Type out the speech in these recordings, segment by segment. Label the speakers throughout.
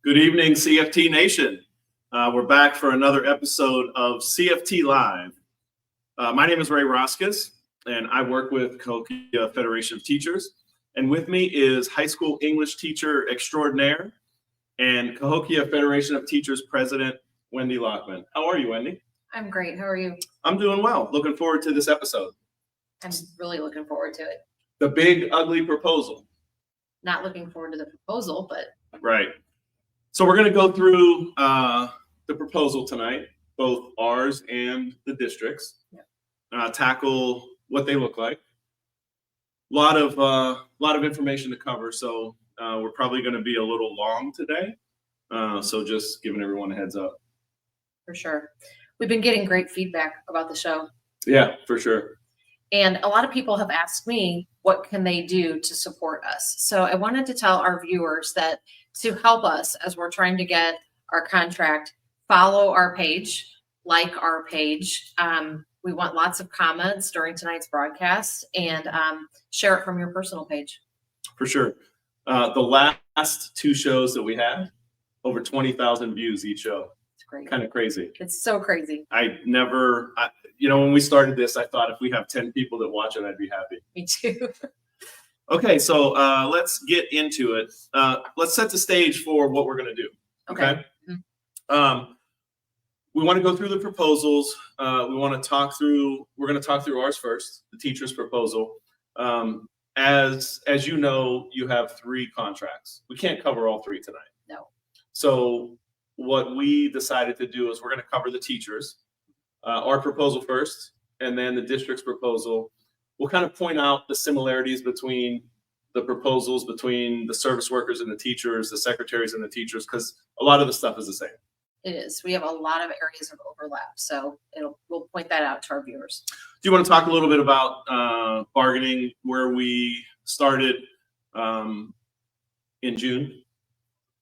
Speaker 1: Good evening, CFT Nation. We're back for another episode of CFT Live. My name is Ray Roscus, and I work with Cahokia Federation of Teachers. And with me is high school English teacher extraordinaire and Cahokia Federation of Teachers President, Wendy Lockman. How are you, Wendy?
Speaker 2: I'm great. How are you?
Speaker 1: I'm doing well. Looking forward to this episode.
Speaker 2: I'm really looking forward to it.
Speaker 1: The big, ugly proposal.
Speaker 2: Not looking forward to the proposal, but
Speaker 1: Right. So we're going to go through the proposal tonight, both ours and the district's. Tackle what they look like. A lot of information to cover, so we're probably going to be a little long today. So just giving everyone a heads up.
Speaker 2: for sure. We've been getting great feedback about the show.
Speaker 1: Yeah, for sure.
Speaker 2: And a lot of people have asked me, what can they do to support us? So I wanted to tell our viewers that to help us as we're trying to get our contract, follow our page, like our page. We want lots of comments during tonight's broadcast and share it from your personal page.
Speaker 1: For sure. The last two shows that we had, over 20,000 views each show.
Speaker 2: It's great.
Speaker 1: Kind of crazy.
Speaker 2: It's so crazy.
Speaker 1: When we started this, I thought if we have 10 people that watch it, I'd be happy.
Speaker 2: Me too.
Speaker 1: Okay, so let's get into it. Let's set the stage for what we're going to do. Okay. Mm-hmm. We want to go through the proposals. We're going to talk through ours first, the teacher's proposal. As you know, you have 3 contracts. We can't cover all 3 tonight.
Speaker 2: No.
Speaker 1: So what we decided to do is we're going to cover the teachers, our proposal first, and then the district's proposal. We'll kind of point out the similarities between the proposals, between the service workers and the teachers, the secretaries and the teachers, because a lot of the stuff is the same.
Speaker 2: It is. We have a lot of areas of overlap, so we'll point that out to our viewers.
Speaker 1: Do you want to talk a little bit about bargaining, where we started in June?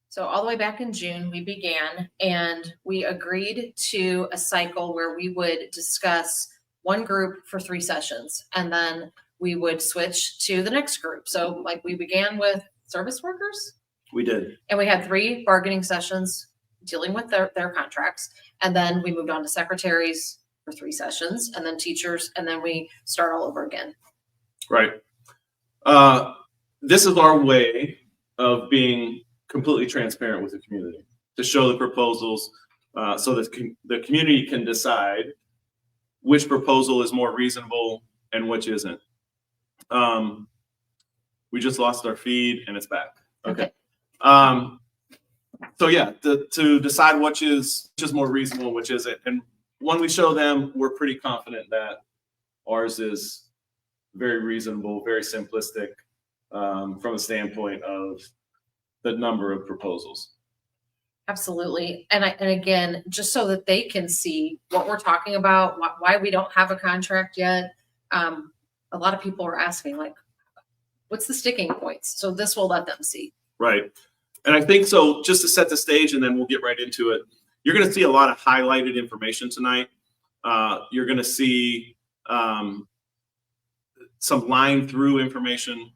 Speaker 2: So all the way back in June, we began and we agreed to a cycle where we would discuss one group for 3 sessions, and then we would switch to the next group. So like we began with service workers.
Speaker 1: We did.
Speaker 2: And we had 3 bargaining sessions dealing with their contracts. And then we moved on to secretaries for 3 sessions, and then teachers, and then we start all over again.
Speaker 1: Right. This is our way of being completely transparent with the community, to show the proposals so that the community can decide which proposal is more reasonable and which isn't. We just lost our feed and it's back. Okay. So yeah, to decide which is more reasonable, which isn't. And when we show them, we're pretty confident that ours is very reasonable, very simplistic from a standpoint of the number of proposals.
Speaker 2: Absolutely. And again, just so that they can see what we're talking about, why we don't have a contract yet. A lot of people are asking, like, what's the sticking points? So this will let them see. Right.
Speaker 1: And I think so, just to set the stage and then we'll get right into it. You're going to see a lot of highlighted information tonight. You're going to see some line through information.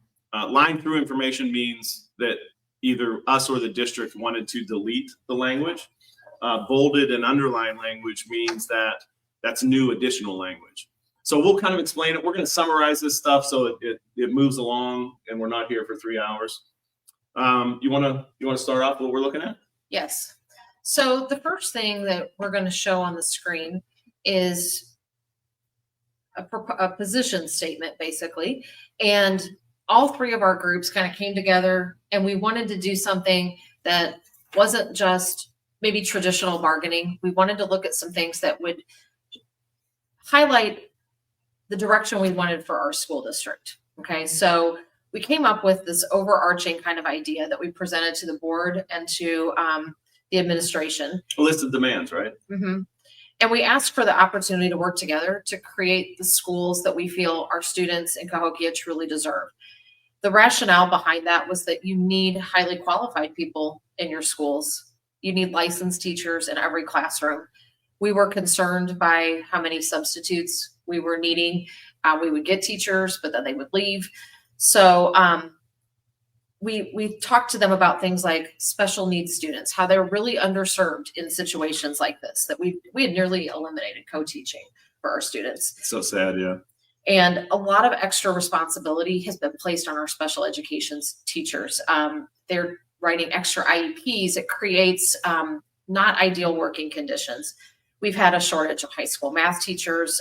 Speaker 1: Line through information means that either us or the district wanted to delete the language. Bolded and underlined language means that that's new additional language. So we'll kind of explain it. We're going to summarize this stuff so it moves along and we're not here for 3 hours. You want to start off what we're looking at?
Speaker 2: Yes. So the first thing that we're going to show on the screen is a position statement, basically. And all 3 of our groups kind of came together and we wanted to do something that wasn't just maybe traditional bargaining. We wanted to look at some things that would highlight the direction we wanted for our school district. Okay, so we came up with this overarching kind of idea that we presented to the board and to the administration.
Speaker 1: A list of demands, right?
Speaker 2: Mm-hmm. And we asked for the opportunity to work together to create the schools that we feel our students in Cahokia truly deserve. The rationale behind that was that you need highly qualified people in your schools. You need licensed teachers in every classroom. We were concerned by how many substitutes we were needing. We would get teachers, but then they would leave. So we talked to them about things like special needs students, how they're really underserved in situations like this, that we had nearly eliminated co-teaching for our students.
Speaker 1: So sad, yeah.
Speaker 2: And a lot of extra responsibility has been placed on our special education teachers. They're writing extra IEPs. It creates not ideal working conditions. We've had a shortage of high school math teachers,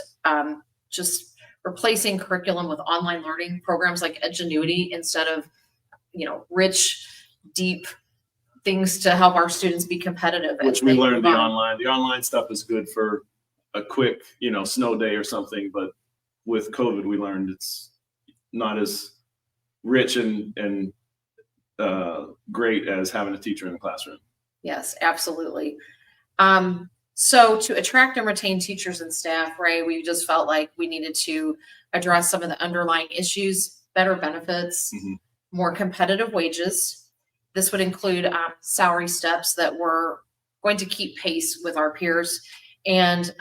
Speaker 2: just replacing curriculum with online learning programs like Edgenuity instead of, rich, deep things to help our students be competitive.
Speaker 1: Which we learned the online stuff is good for a quick, snow day or something, but with COVID, we learned it's not as rich and great as having a teacher in the classroom.
Speaker 2: Yes, absolutely. So to attract and retain teachers and staff, Ray, we just felt like we needed to address some of the underlying issues, better benefits, more competitive wages. This would include salary steps that were going to keep pace with our peers. And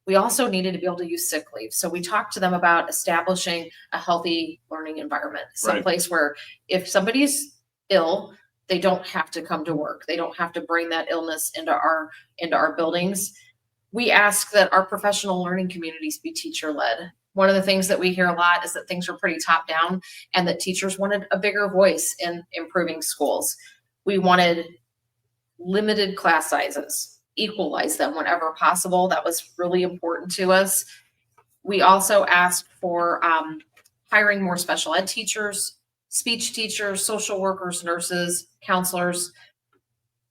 Speaker 2: we also needed to be able to use sick leave. So we talked to them about establishing a healthy learning environment, someplace where if somebody's ill, they don't have to come to work. They don't have to bring that illness into our buildings. We ask that our professional learning communities be teacher-led. One of the things that we hear a lot is that things are pretty top-down and that teachers wanted a bigger voice in improving schools. We wanted limited class sizes, equalize them whenever possible. That was really important to us. We also asked for hiring more special ed teachers, speech teachers, social workers, nurses, counselors,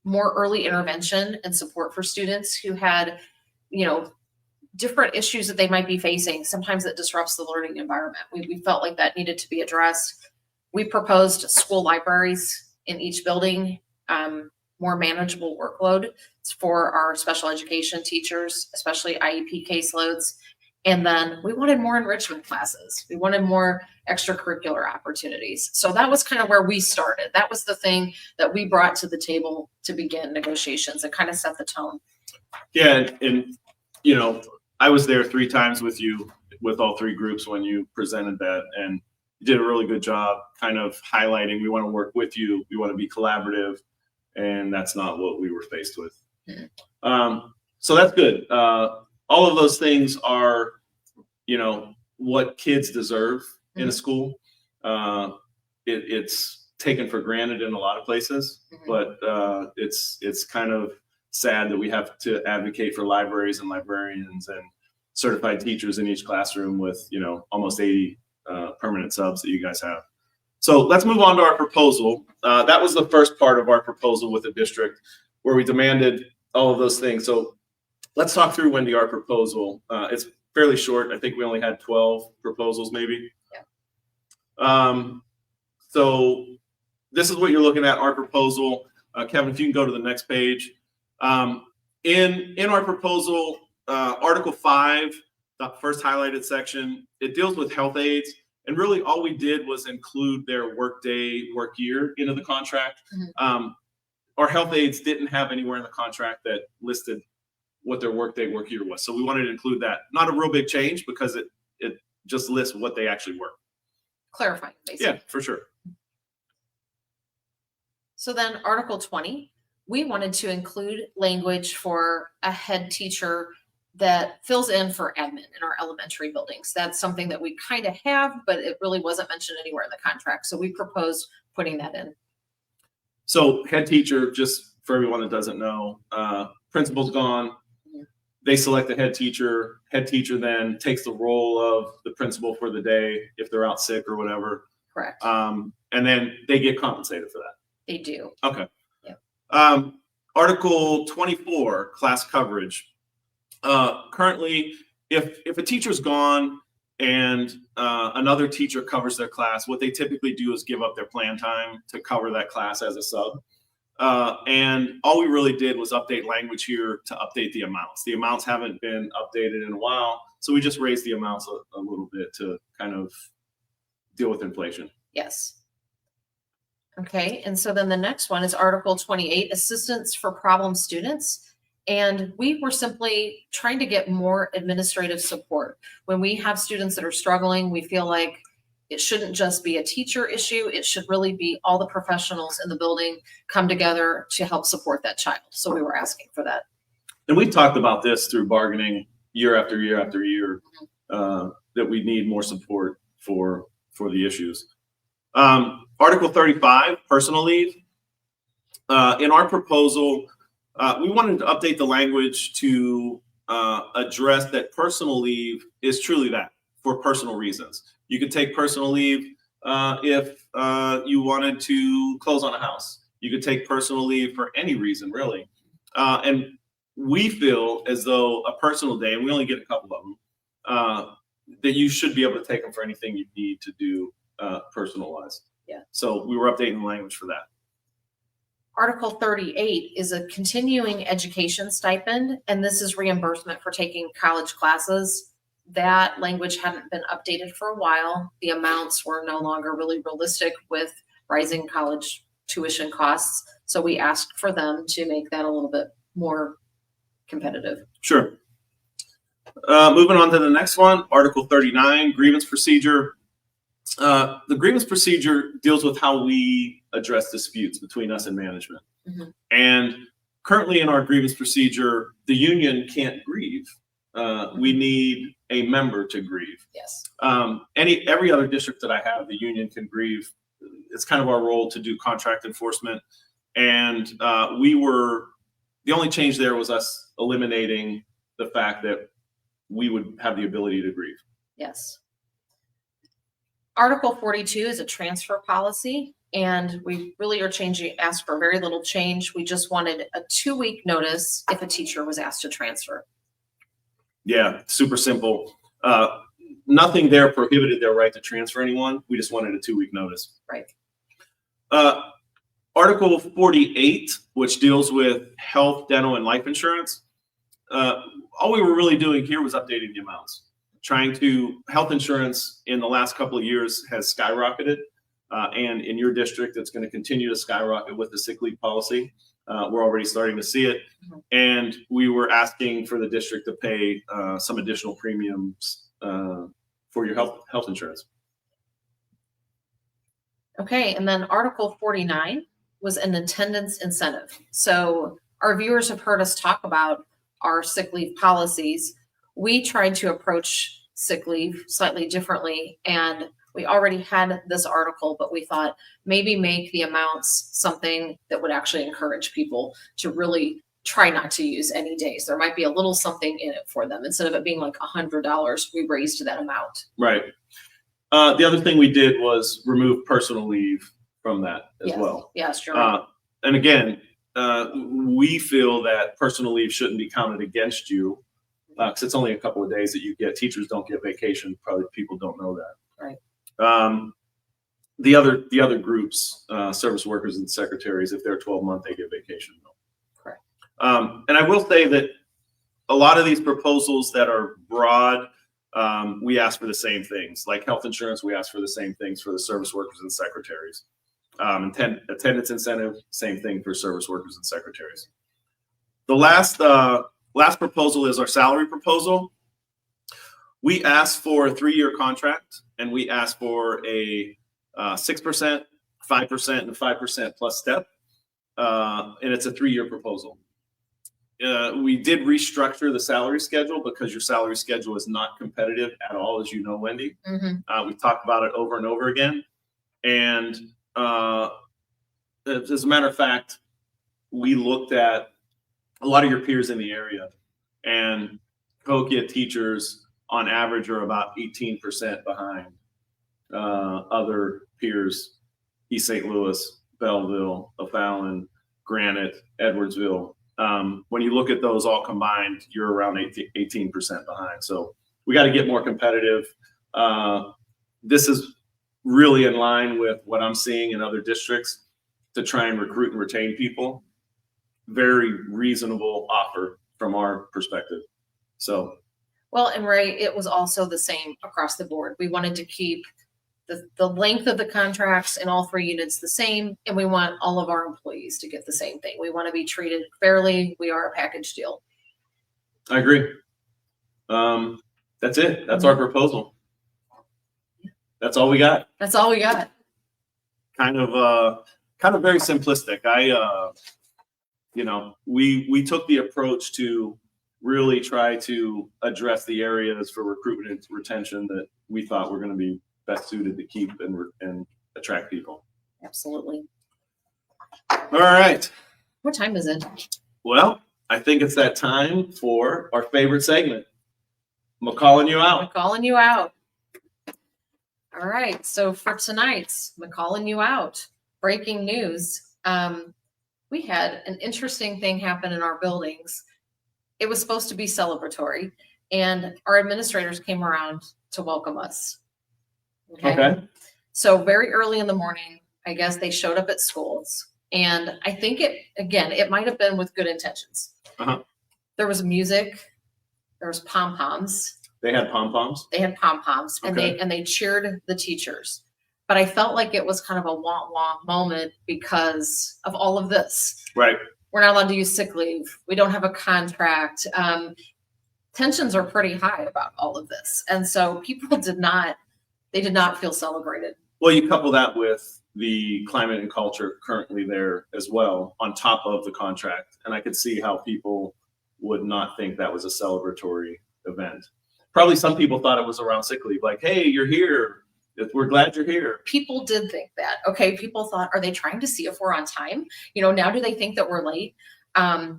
Speaker 2: more early intervention and support for students who had, different issues that they might be facing. Sometimes it disrupts the learning environment. We felt like that needed to be addressed. We proposed school libraries in each building, more manageable workload for our special education teachers, especially IEP caseloads. And then we wanted more enrichment classes. We wanted more extracurricular opportunities. So that was kind of where we started. That was the thing that we brought to the table to begin negotiations and kind of set the tone.
Speaker 1: Yeah, and I was there 3 times with you, with all 3 groups when you presented that, and you did a really good job kind of highlighting we want to work with you, we want to be collaborative, and that's not what we were faced with. So that's good. All of those things are, what kids deserve in a school. It's taken for granted in a lot of places, but it's kind of sad that we have to advocate for libraries and librarians and certified teachers in each classroom with, almost 80 permanent subs that you guys have. So let's move on to our proposal. That was the first part of our proposal with the district where we demanded all of those things. So let's talk through, Wendy, our proposal. It's fairly short. I think we only had 12 proposals maybe. Yeah. So this is what you're looking at, our proposal. Kevin, if you can go to the next page. In our proposal, Article 5, the first highlighted section, it deals with health aides. And really all we did was include their work day, work year into the contract. Our health aides didn't have anywhere in the contract that listed what their work day, work year was. So we wanted to include that. Not a real big change because it just lists what they actually work.
Speaker 2: Clarifying, basically.
Speaker 1: Yeah, for sure.
Speaker 2: So then Article 20, we wanted to include language for a head teacher that fills in for admin in our elementary buildings. That's something that we kind of have, but it really wasn't mentioned anywhere in the contract. So we proposed putting that in.
Speaker 1: So head teacher, just for everyone that doesn't know, principal's gone. They select the head teacher. Head teacher then takes the role of the principal for the day if they're out sick or whatever.
Speaker 2: Correct.
Speaker 1: And then they get compensated for that.
Speaker 2: They do.
Speaker 1: Okay.
Speaker 2: Yeah.
Speaker 1: Article 24, class coverage. Currently, if a teacher's gone and another teacher covers their class, what they typically do is give up their plan time to cover that class as a sub. And all we really did was update language here to update the amounts. The amounts haven't been updated in a while, so we just raised the amounts a little bit to kind of deal with inflation.
Speaker 2: Yes. Okay, and so then the next one is Article 28, assistance for problem students. And we were simply trying to get more administrative support. When we have students that are struggling, we feel like it shouldn't just be a teacher issue. It should really be all the professionals in the building come together to help support that child. So we were asking for that.
Speaker 1: And we've talked about this through bargaining year after year after year, that we need more support for the issues. Article 35, personal leave. In our proposal, we wanted to update the language to address that personal leave is truly that, for personal reasons. You could take personal leave if you wanted to close on a house. You could take personal leave for any reason, really. And we feel as though a personal day, and we only get a couple of them, that you should be able to take them for anything you need to do personal-wise.
Speaker 2: Yeah.
Speaker 1: So we were updating the language for that.
Speaker 2: Article 38 is a continuing education stipend, and this is reimbursement for taking college classes. That language hadn't been updated for a while. The amounts were no longer really realistic with rising college tuition costs. So we asked for them to make that a little bit more competitive.
Speaker 1: Sure. Moving on to the next one, Article 39, grievance procedure. The grievance procedure deals with how we address disputes between us and management.
Speaker 2: Mhm.
Speaker 1: And currently in our grievance procedure, the union can't grieve. We need a member to grieve.
Speaker 2: Yes.
Speaker 1: Every other district that I have, the union can grieve. It's kind of our role to do contract enforcement. And the only change there was us eliminating the fact that we would have the ability to grieve.
Speaker 2: Yes. Article 42 is a transfer policy, and we really are asked for very little change. We just wanted a 2-week notice if a teacher was asked to transfer.
Speaker 1: Yeah, super simple. Nothing there prohibited their right to transfer anyone. We just wanted a 2-week notice.
Speaker 2: Right.
Speaker 1: Article 48, which deals with health, dental, and life insurance. All we were really doing here was updating the amounts. Health insurance in the last couple of years has skyrocketed. And in your district, it's going to continue to skyrocket with the sick leave policy. We're already starting to see it. And we were asking for the district to pay some additional premiums for your health insurance.
Speaker 2: Okay, and then Article 49 was an attendance incentive. So our viewers have heard us talk about our sick leave policies. We tried to approach sick leave slightly differently, and we already had this article, but we thought maybe make the amounts something that would actually encourage people to really try not to use any days. There might be a little something in it for them. Instead of it being like $100, we raised that amount.
Speaker 1: Right. The other thing we did was remove personal leave from that as well.
Speaker 2: Yes, sure.
Speaker 1: And again, we feel that personal leave shouldn't be counted against you because it's only a couple of days that you get. Teachers don't get vacation. Probably people don't know that.
Speaker 2: Right.
Speaker 1: The other groups, service workers and secretaries, if they're 12-month, they get vacation.
Speaker 2: Correct.
Speaker 1: And I will say that a lot of these proposals that are broad, we ask for the same things. Like health insurance, we ask for the same things for the service workers and secretaries. Attendance incentive, same thing for service workers and secretaries. The last proposal is our salary proposal. We asked for a 3-year contract, and we asked for a 6%, 5%, and 5% plus step. And it's a 3-year proposal. We did restructure the salary schedule because your salary schedule is not competitive at all, as you know, Wendy.
Speaker 2: Mm-hmm.
Speaker 1: We've talked about it over and over again. And as a matter of fact, we looked at a lot of your peers in the area, and Cahokia teachers on average are about 18% behind other peers, East St. Louis, Belleville, O'Fallon, Granite, Edwardsville. When you look at those all combined, you're around 18% behind. So we got to get more competitive. This is really in line with what I'm seeing in other districts to try and recruit and retain people. Very reasonable offer from our perspective. So.
Speaker 2: Well, and Ray, it was also the same across the board. We wanted to keep the length of the contracts in all 3 units the same, and we want all of our employees to get the same thing. We want to be treated fairly. We are a package deal.
Speaker 1: I agree. That's it. That's our proposal. That's all we got.
Speaker 2: That's all we got.
Speaker 1: Kind of very simplistic. We took the approach to really try to address the areas for recruitment and retention that we thought were going to be best suited to keep and attract people.
Speaker 2: Absolutely.
Speaker 1: All right.
Speaker 2: What time is it?
Speaker 1: Well, I think it's that time for our favorite segment. I'm calling you out.
Speaker 2: I'm calling you out. All right. So for tonight's I'm calling you out, breaking news. We had an interesting thing happen in our buildings. It was supposed to be celebratory, and our administrators came around to welcome us.
Speaker 1: Okay.
Speaker 2: So very early in the morning, I guess they showed up at schools, and I think it might have been with good intentions.
Speaker 1: Uh-huh.
Speaker 2: There was music, there was pom-poms.
Speaker 1: They had pom-poms?
Speaker 2: They had pom-poms, and
Speaker 1: Okay.
Speaker 2: they cheered the teachers. But I felt like it was kind of a wah-wah moment because of all of this.
Speaker 1: Right.
Speaker 2: We're not allowed to use sick leave. We don't have a contract. Tensions are pretty high about all of this. And so people did not feel celebrated.
Speaker 1: Well, you couple that with the climate and culture currently there as well, on top of the contract. And I could see how people would not think that was a celebratory event. Probably some people thought it was around sick leave, like, hey, you're here. We're glad you're here.
Speaker 2: People did think that. Okay, people thought, are they trying to see if we're on time? Now do they think that we're late? I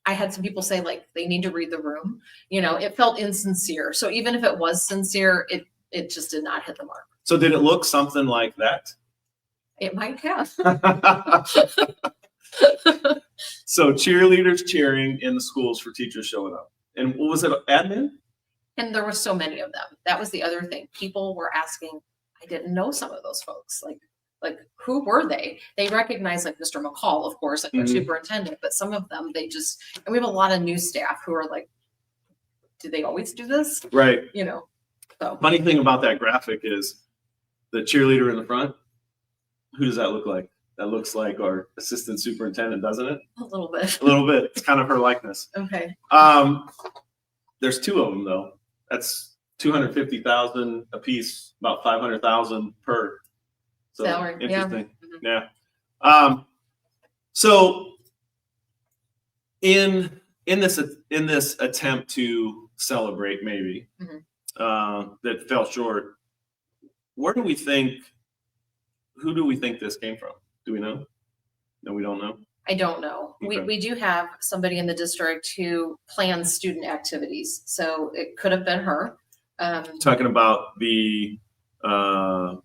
Speaker 2: had some people say, like, they need to read the room. It felt insincere. So even if it was sincere, it just did not hit the mark.
Speaker 1: So did it look something like that?
Speaker 2: It might have.
Speaker 1: So cheerleaders cheering in the schools for teachers showing up. And what was it, admin?
Speaker 2: And there were so many of them. That was the other thing. People were asking, I didn't know some of those folks. Like who were they? They recognized, like, Mr. McCall, of course, like their superintendent, but some of them, and we have a lot of new staff who are like, do they always do this?
Speaker 1: Right.
Speaker 2: So.
Speaker 1: Funny thing about that graphic is the cheerleader in the front. Who does that look like? That looks like our assistant superintendent, doesn't it?
Speaker 2: A little bit.
Speaker 1: A little bit. It's kind of her likeness.
Speaker 2: Okay.
Speaker 1: There's two of them though. That's $250,000 a piece, about $500,000 per. So
Speaker 2: salary.
Speaker 1: interesting.
Speaker 2: Yeah.
Speaker 1: Yeah. So in this attempt to celebrate, maybe that fell short. Who do we think this came from? Do we know? No, we don't know.
Speaker 2: I don't know.
Speaker 1: Okay.
Speaker 2: We do have somebody in the district who plans student activities, so it could have been her.
Speaker 1: Talking about the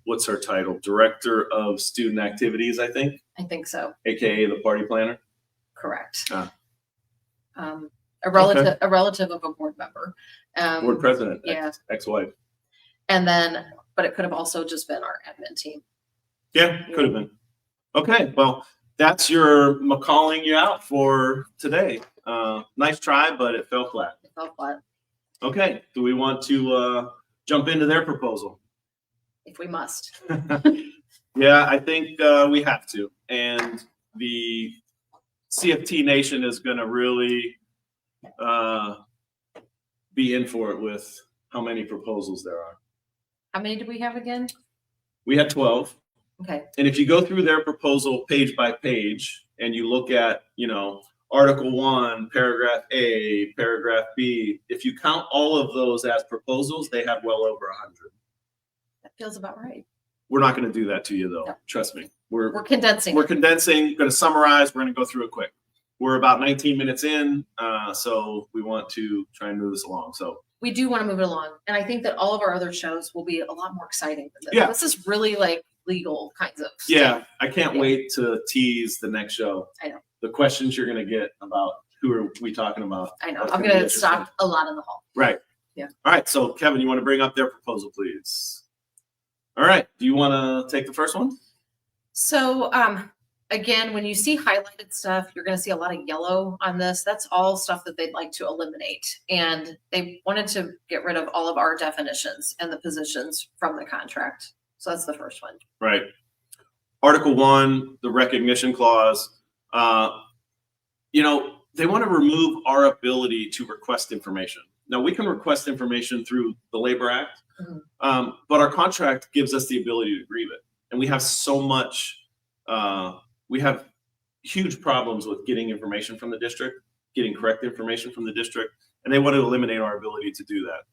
Speaker 1: what's her title? Director of Student Activities, I think.
Speaker 2: I think so.
Speaker 1: AKA the party planner.
Speaker 2: Correct.
Speaker 1: Ah.
Speaker 2: A relative of a board member.
Speaker 1: Board president.
Speaker 2: Yeah.
Speaker 1: Ex-wife.
Speaker 2: But it could have also just been our admin team.
Speaker 1: Yeah, could have been. Okay, well, that's your calling you out for today. Nice try, but it fell flat.
Speaker 2: It fell flat.
Speaker 1: Okay, do we want to jump into their proposal?
Speaker 2: If we must.
Speaker 1: Yeah, I think we have to. And the CFT Nation is going to really be in for it with how many proposals there are.
Speaker 2: How many did we have again?
Speaker 1: We had 12.
Speaker 2: Okay.
Speaker 1: And if you go through their proposal page by page and you look at, Article 1, Paragraph A, Paragraph B, if you count all of those as proposals, they have well over 100.
Speaker 2: That feels about right.
Speaker 1: We're not going to do that to you, though.
Speaker 2: No.
Speaker 1: Trust me.
Speaker 2: We're condensing.
Speaker 1: We're condensing, going to summarize. We're going to go through it quick. We're about 19 minutes in, so we want to try and move this along. So
Speaker 2: we do want to move it along. And I think that all of our other shows will be a lot more exciting than this.
Speaker 1: Yeah.
Speaker 2: This is really like legal kinds of stuff.
Speaker 1: yeah, I can't wait to tease the next show.
Speaker 2: I know.
Speaker 1: The questions you're going to get about who are we talking about.
Speaker 2: I know.
Speaker 1: That's
Speaker 2: I'm
Speaker 1: gonna be
Speaker 2: going to
Speaker 1: interesting.
Speaker 2: stop a lot in the hall.
Speaker 1: Right.
Speaker 2: Yeah.
Speaker 1: All right. So Kevin, you want to bring up their proposal, please? All right. Do you want to take the first one?
Speaker 2: So again, when you see highlighted stuff, you're going to see a lot of yellow on this. That's all stuff that they'd like to eliminate. And they wanted to get rid of all of our definitions and the positions from the contract. So that's the first one.
Speaker 1: Right. Article 1, the recognition clause. They want to remove our ability to request information. Now, we can request information through the Labor Act, But our contract gives us the ability to grieve it. And we have so much, we have huge problems with getting information from the district, getting correct information from the district, and they want to eliminate our ability to do that.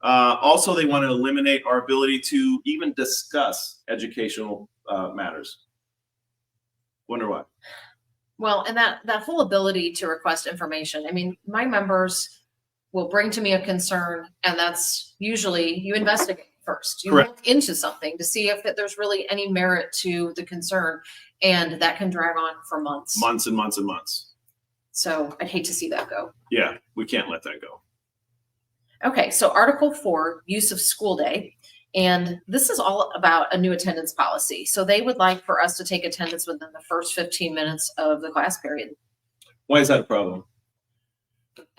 Speaker 1: Also, they want to eliminate our ability to even discuss educational matters. Wonder why?
Speaker 2: Well, and that whole ability to request information. I mean, my members will bring to me a concern, and that's usually you investigate first. You
Speaker 1: Correct.
Speaker 2: look into something to see if there's really any merit to the concern, and that can drag on for months.
Speaker 1: Months and months and months.
Speaker 2: So I'd hate to see that go.
Speaker 1: Yeah, we can't let that go.
Speaker 2: Okay, so Article 4, use of school day. And this is all about a new attendance policy. So they would like for us to take attendance within the first 15 minutes of the class period.
Speaker 1: Why is that a problem?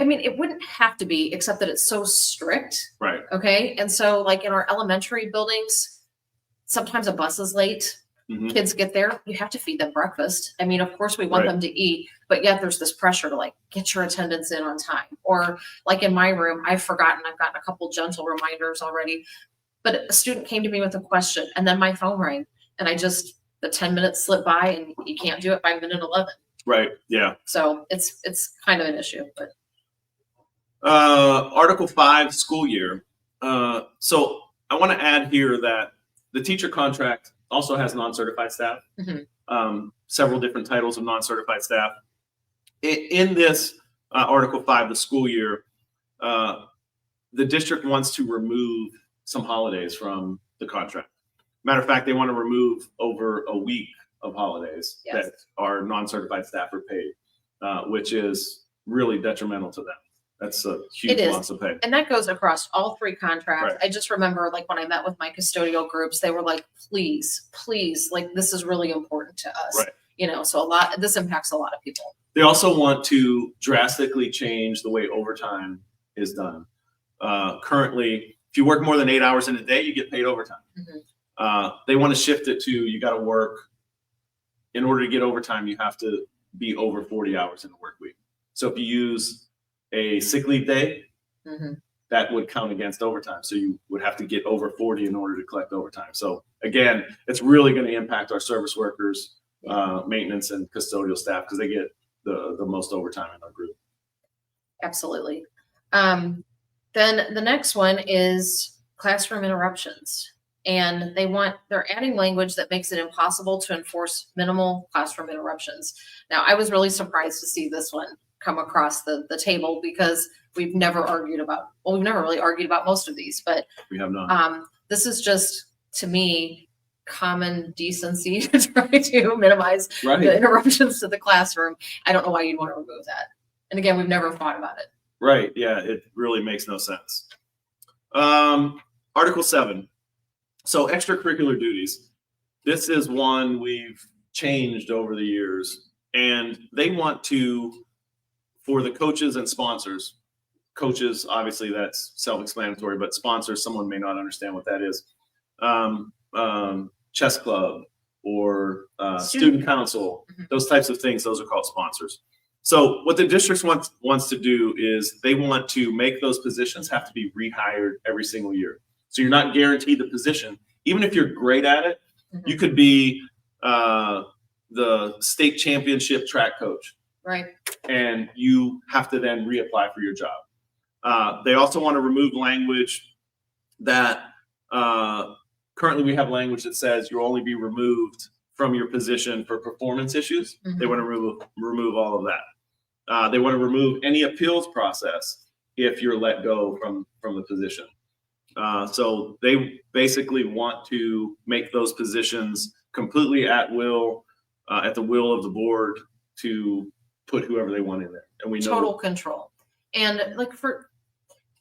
Speaker 2: I mean, it wouldn't have to be, except that it's so strict.
Speaker 1: Right.
Speaker 2: Okay. And so, like in our elementary buildings, sometimes a bus is late. Kids get there, you have to feed them breakfast. I mean, of course, we want them to eat, but yet there's this pressure to like get your attendance in on time. Or like in my room, I've gotten a couple gentle reminders already, but a student came to me with a question and then my phone rang and the 10 minutes slipped by and you can't do it by minute 11.
Speaker 1: Right. Yeah.
Speaker 2: So it's kind of an issue, but.
Speaker 1: Article 5, school year. So I want to add here that the teacher contract also has non-certified staff, several different titles of non-certified staff. In this Article 5, the school year, the district wants to remove some holidays from the contract. Matter of fact, they want to remove over a week of holidays that our non-certified staff are paid, which is really detrimental to them. That's a huge loss of pay.
Speaker 2: And that goes across all 3 contracts.
Speaker 1: Right.
Speaker 2: I just remember like when I met with my custodial groups, they were like, please, like this is really important to us.
Speaker 1: Right.
Speaker 2: You know, so this impacts a lot of people.
Speaker 1: They also want to drastically change the way overtime is done. Currently, if you work more than 8 hours in a day, you get paid overtime. They want to shift it to you got to work. In order to get overtime, you have to be over 40 hours in the work week. So if you use a sick leave day, that would count against overtime. So you would have to get over 40 in order to collect overtime. So again, it's really going to impact our service workers, maintenance and custodial staff because they get the most overtime in our group.
Speaker 2: Absolutely. Then the next one is classroom interruptions. And they're adding language that makes it impossible to enforce minimal classroom interruptions. Now, I was really surprised to see this one come across the table because we've never really argued about most of these, but
Speaker 1: we have not.
Speaker 2: This is just, to me, common decency to try to minimize the interruptions to the classroom. I don't know why you'd want to remove that. And again, we've never thought about it.
Speaker 1: Right. Yeah, it really makes no sense. Article 7. So extracurricular duties. This is one we've changed over the years, and they want to, for the coaches and sponsors, coaches, obviously that's self-explanatory, but sponsors, someone may not understand what that is. Chess club or student council, those types of things, those are called sponsors. So what the district wants to do is they want to make those positions have to be rehired every single year. So you're not guaranteed the position. Even if you're great at it, you could be the state championship track coach.
Speaker 2: Right.
Speaker 1: And you have to then reapply for your job. They also want to remove language that currently we have language that says you'll only be removed from your position for performance issues. They want to remove all of that. They want to remove any appeals process if you're let go from the position. So they basically want to make those positions completely at will, at the will of the board to put whoever they want in there. And we know
Speaker 2: total control. And like for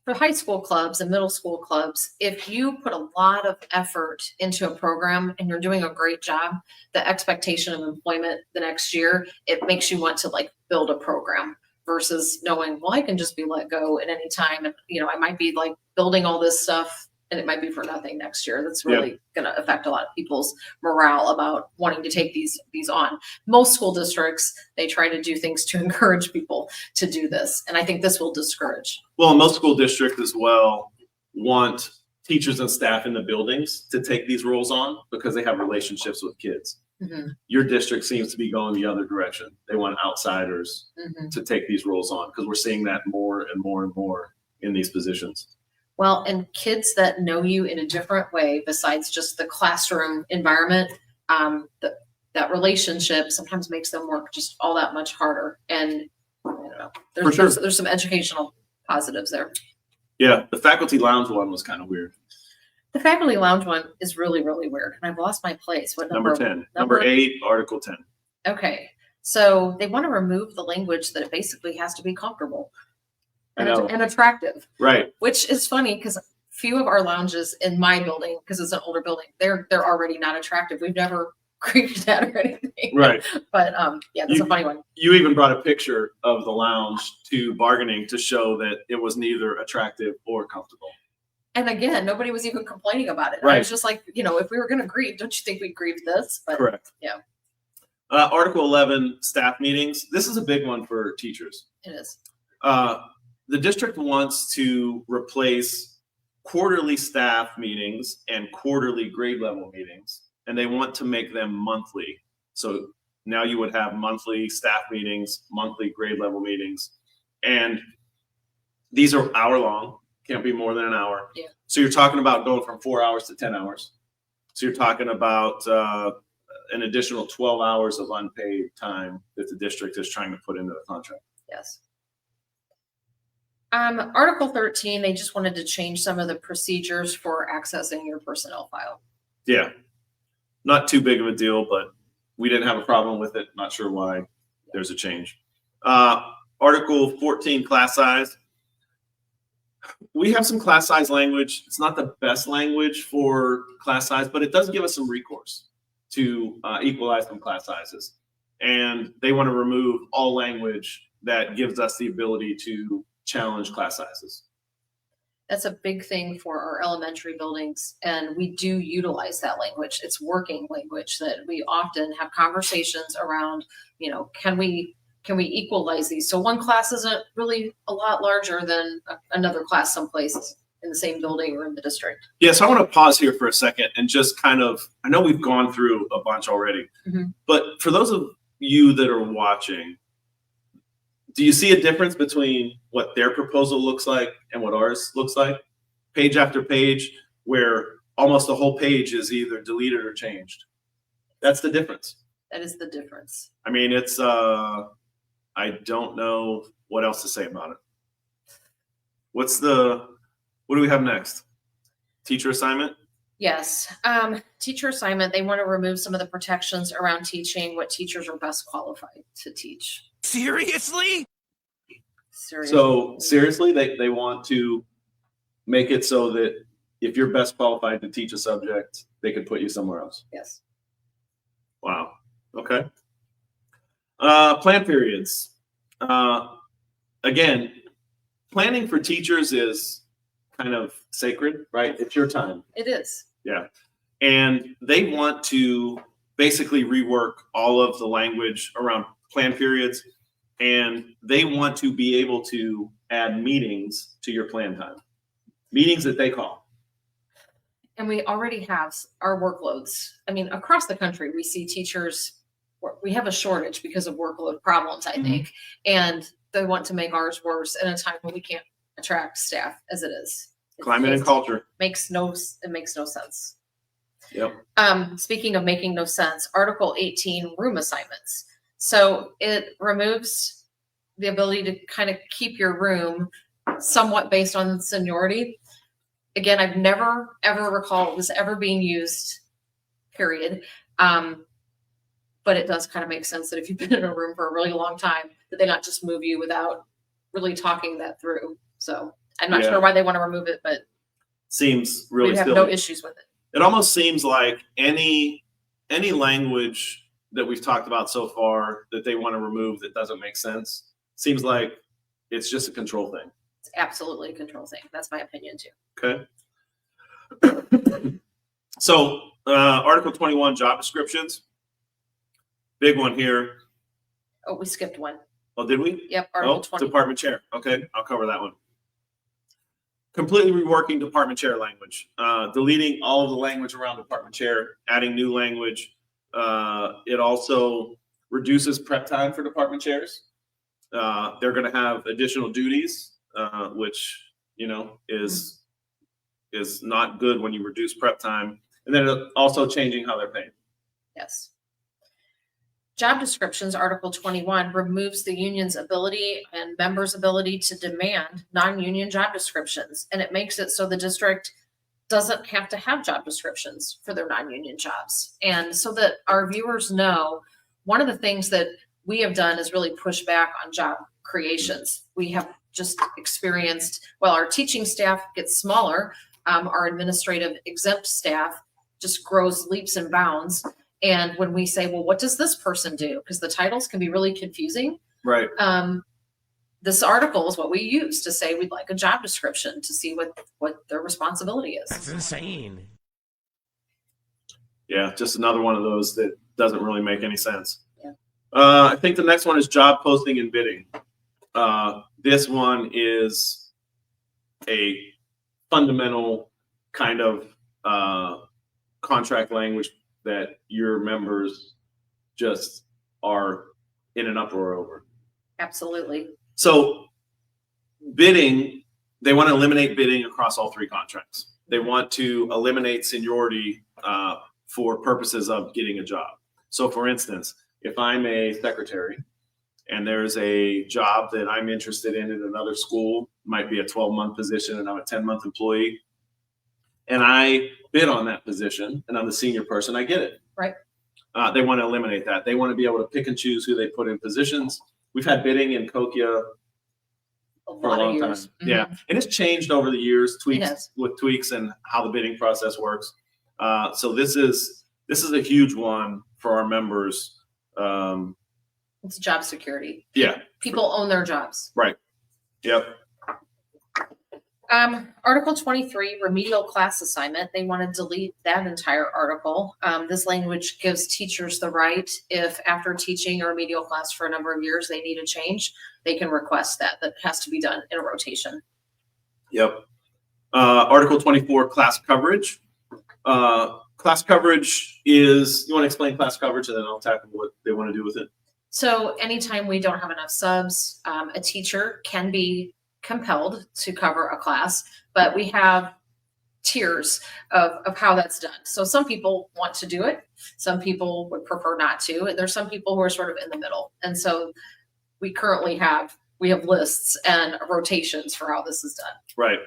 Speaker 2: high school clubs and middle school clubs, if you put a lot of effort into a program and you're doing a great job, the expectation of employment the next year, it makes you want to like build a program versus knowing, well, I can just be let go at any time. And, I might be like building all this stuff and it might be for nothing next year. That's really going to affect a lot of people's morale about wanting to take these on. Most school districts, they try to do things to encourage people to do this. And I think this will discourage.
Speaker 1: Well, most school districts as well want teachers and staff in the buildings to take these roles on because they have relationships with kids.
Speaker 2: Mhm.
Speaker 1: Your district seems to be going the other direction. They want outsiders
Speaker 2: Mhm.
Speaker 1: to take these roles on because we're seeing that more and more and more in these positions.
Speaker 2: Well, and kids that know you in a different way besides just the classroom environment, that relationship sometimes makes them work just all that much harder. And I don't know,
Speaker 1: For sure.
Speaker 2: there's some educational positives there.
Speaker 1: Yeah, the faculty lounge one was kind of weird.
Speaker 2: The faculty lounge one is really, really weird. And I've lost my place. What
Speaker 1: Number 10. Number 8, Article 10.
Speaker 2: Okay. So they want to remove the language that it basically has to be comfortable
Speaker 1: I know.
Speaker 2: and attractive.
Speaker 1: Right.
Speaker 2: Which is funny because few of our lounges in my building, because it's an older building, they're already not attractive. We've never created that or anything.
Speaker 1: Right.
Speaker 2: But yeah, that's a funny one.
Speaker 1: You even brought a picture of the lounge to bargaining to show that it was neither attractive or comfortable.
Speaker 2: And again, nobody was even complaining about it.
Speaker 1: Right.
Speaker 2: I was just like, if we were going to grieve, don't you think we'd grieve this? But
Speaker 1: correct.
Speaker 2: Yeah.
Speaker 1: Article 11, staff meetings. This is a big one for teachers.
Speaker 2: It is.
Speaker 1: The district wants to replace quarterly staff meetings and quarterly grade level meetings, and they want to make them monthly. So now you would have monthly staff meetings, monthly grade level meetings, and these are hour long, can't be more than an hour.
Speaker 2: Yeah.
Speaker 1: So you're talking about going from 4 hours to 10 hours. So you're talking about an additional 12 hours of unpaid time that the district is trying to put into the contract.
Speaker 2: Yes. Article 13, they just wanted to change some of the procedures for accessing your personnel file.
Speaker 1: Yeah, not too big of a deal, but we didn't have a problem with it. Not sure why there's a change. Article 14, class size. We have some class size language. It's not the best language for class size, but it does give us some recourse to equalize some class sizes. And they want to remove all language that gives us the ability to challenge class sizes.
Speaker 2: That's a big thing for our elementary buildings, and we do utilize that language. It's working language that we often have conversations around, can we equalize these? So one class isn't really a lot larger than another class someplace in the same building or in the district.
Speaker 1: Yeah, so I want to pause here for a second and just I know we've gone through a bunch already, but for those of you that are watching, do you see a difference between what their proposal looks like and what ours looks like? Page after page, where almost the whole page is either deleted or changed. That's the difference.
Speaker 2: That is the difference.
Speaker 1: I mean, it's, I don't know what else to say about it. What do we have next? Teacher assignment?
Speaker 2: Yes. Teacher assignment, they want to remove some of the protections around teaching what teachers are best qualified to teach.
Speaker 3: Seriously?
Speaker 1: So seriously, they want to make it so that if you're best qualified to teach a subject, they could put you somewhere else.
Speaker 2: Yes.
Speaker 1: Wow. Okay. Plan periods. Again, planning for teachers is kind of sacred, right? It's your time.
Speaker 2: It is.
Speaker 1: Yeah. And they want to basically rework all of the language around plan periods, and they want to be able to add meetings to your plan time, meetings that they call.
Speaker 2: And we already have our workloads. I mean, across the country, we see teachers, we have a shortage because of workload problems, I think, and they want to make ours worse in a time when we can't attract staff as it is.
Speaker 1: Climate and culture.
Speaker 2: It makes no sense.
Speaker 1: Yep.
Speaker 2: Speaking of making no sense, Article 18, room assignments. So it removes the ability to kind of keep your room somewhat based on seniority. Again, I've never, ever recalled this ever being used, period. But it does kind of make sense that if you've been in a room for a really long time, that they not just move you without really talking that through. So I'm not sure why they want to remove it, but
Speaker 1: seems really
Speaker 2: we have
Speaker 1: silly.
Speaker 2: no issues with it.
Speaker 1: It almost seems like any language that we've talked about so far that they want to remove that doesn't make sense seems like it's just a control thing.
Speaker 2: It's absolutely a control thing. That's my opinion too.
Speaker 1: Okay. So Article 21, job descriptions. Big one here.
Speaker 2: Oh, we skipped one.
Speaker 1: Oh, did we?
Speaker 2: Yep, Article 20.
Speaker 1: Department chair. Okay, I'll cover that one. completely reworking department chair language, deleting all of the language around department chair, adding new language. It also reduces prep time for department chairs. They're going to have additional duties, which, you know, is not good when you reduce prep time. And then also changing how they're paid.
Speaker 2: Yes. Job descriptions, Article 21, removes the union's ability and members' ability to demand non-union job descriptions. And it makes it so the district doesn't have to have job descriptions for their non-union jobs. And so that our viewers know, one of the things that we have done is really push back on job creations. We have just experienced, well, our teaching staff gets smaller, our administrative exempt staff just grows leaps and bounds. And when we say, well, what does this person do? Because the titles can be really confusing.
Speaker 1: Right.
Speaker 2: This article is what we use to say we'd like a job description to see what their responsibility is.
Speaker 3: That's insane.
Speaker 1: Yeah, just another one of those that doesn't really make any sense.
Speaker 2: Yeah.
Speaker 1: I think the next one is job posting and bidding. This one is a fundamental kind of contract language that your members just are in an uproar over.
Speaker 2: Absolutely.
Speaker 1: So bidding, they want to eliminate bidding across all three contracts. They want to eliminate seniority for purposes of getting a job. So for instance, if I'm a secretary and there's a job that I'm interested in another school, might be a 12-month position and I'm a 10-month employee, and I bid on that position and I'm the senior person, I get it.
Speaker 2: Right.
Speaker 1: They want to eliminate that. They want to be able to pick and choose who they put in positions. We've had bidding in Kokia for a long time.
Speaker 2: Mm-hmm.
Speaker 1: Yeah. And it's changed over the years, tweaks and how the bidding process works. So this is a huge one for our members.
Speaker 2: It's job security.
Speaker 1: Yeah.
Speaker 2: People own their jobs.
Speaker 1: Right. Yep.
Speaker 2: Article 23, remedial class assignment. They want to delete that entire article. This language gives teachers the right, if after teaching a remedial class for a number of years, they need a change, they can request that. That has to be done in a rotation.
Speaker 1: Yep. Article 24, class coverage. Class coverage is, you want to explain class coverage and then I'll tackle what they want to do with it.
Speaker 2: So anytime we don't have enough subs, a teacher can be compelled to cover a class, but we have tiers of how that's done. So some people want to do it. Some people would prefer not to. And there's some people who are sort of in the middle. And so we currently have lists and rotations for how this is done.
Speaker 1: Right.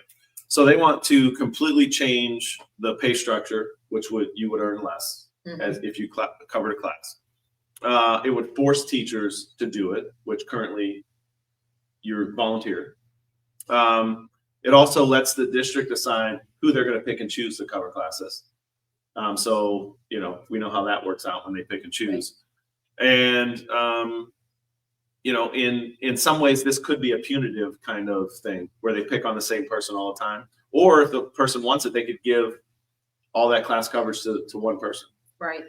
Speaker 1: So they want to completely change the pay structure, which you would earn less as if you covered a class. It would force teachers to do it, which currently you're volunteer. It also lets the district decide who they're going to pick and choose to cover classes. So, you know, we know how that works out when they pick and choose. Right. And, you know, in some ways, this could be a punitive kind of thing where they pick on the same person all the time. Or if the person wants it, they could give all that class coverage to one person.
Speaker 2: Right.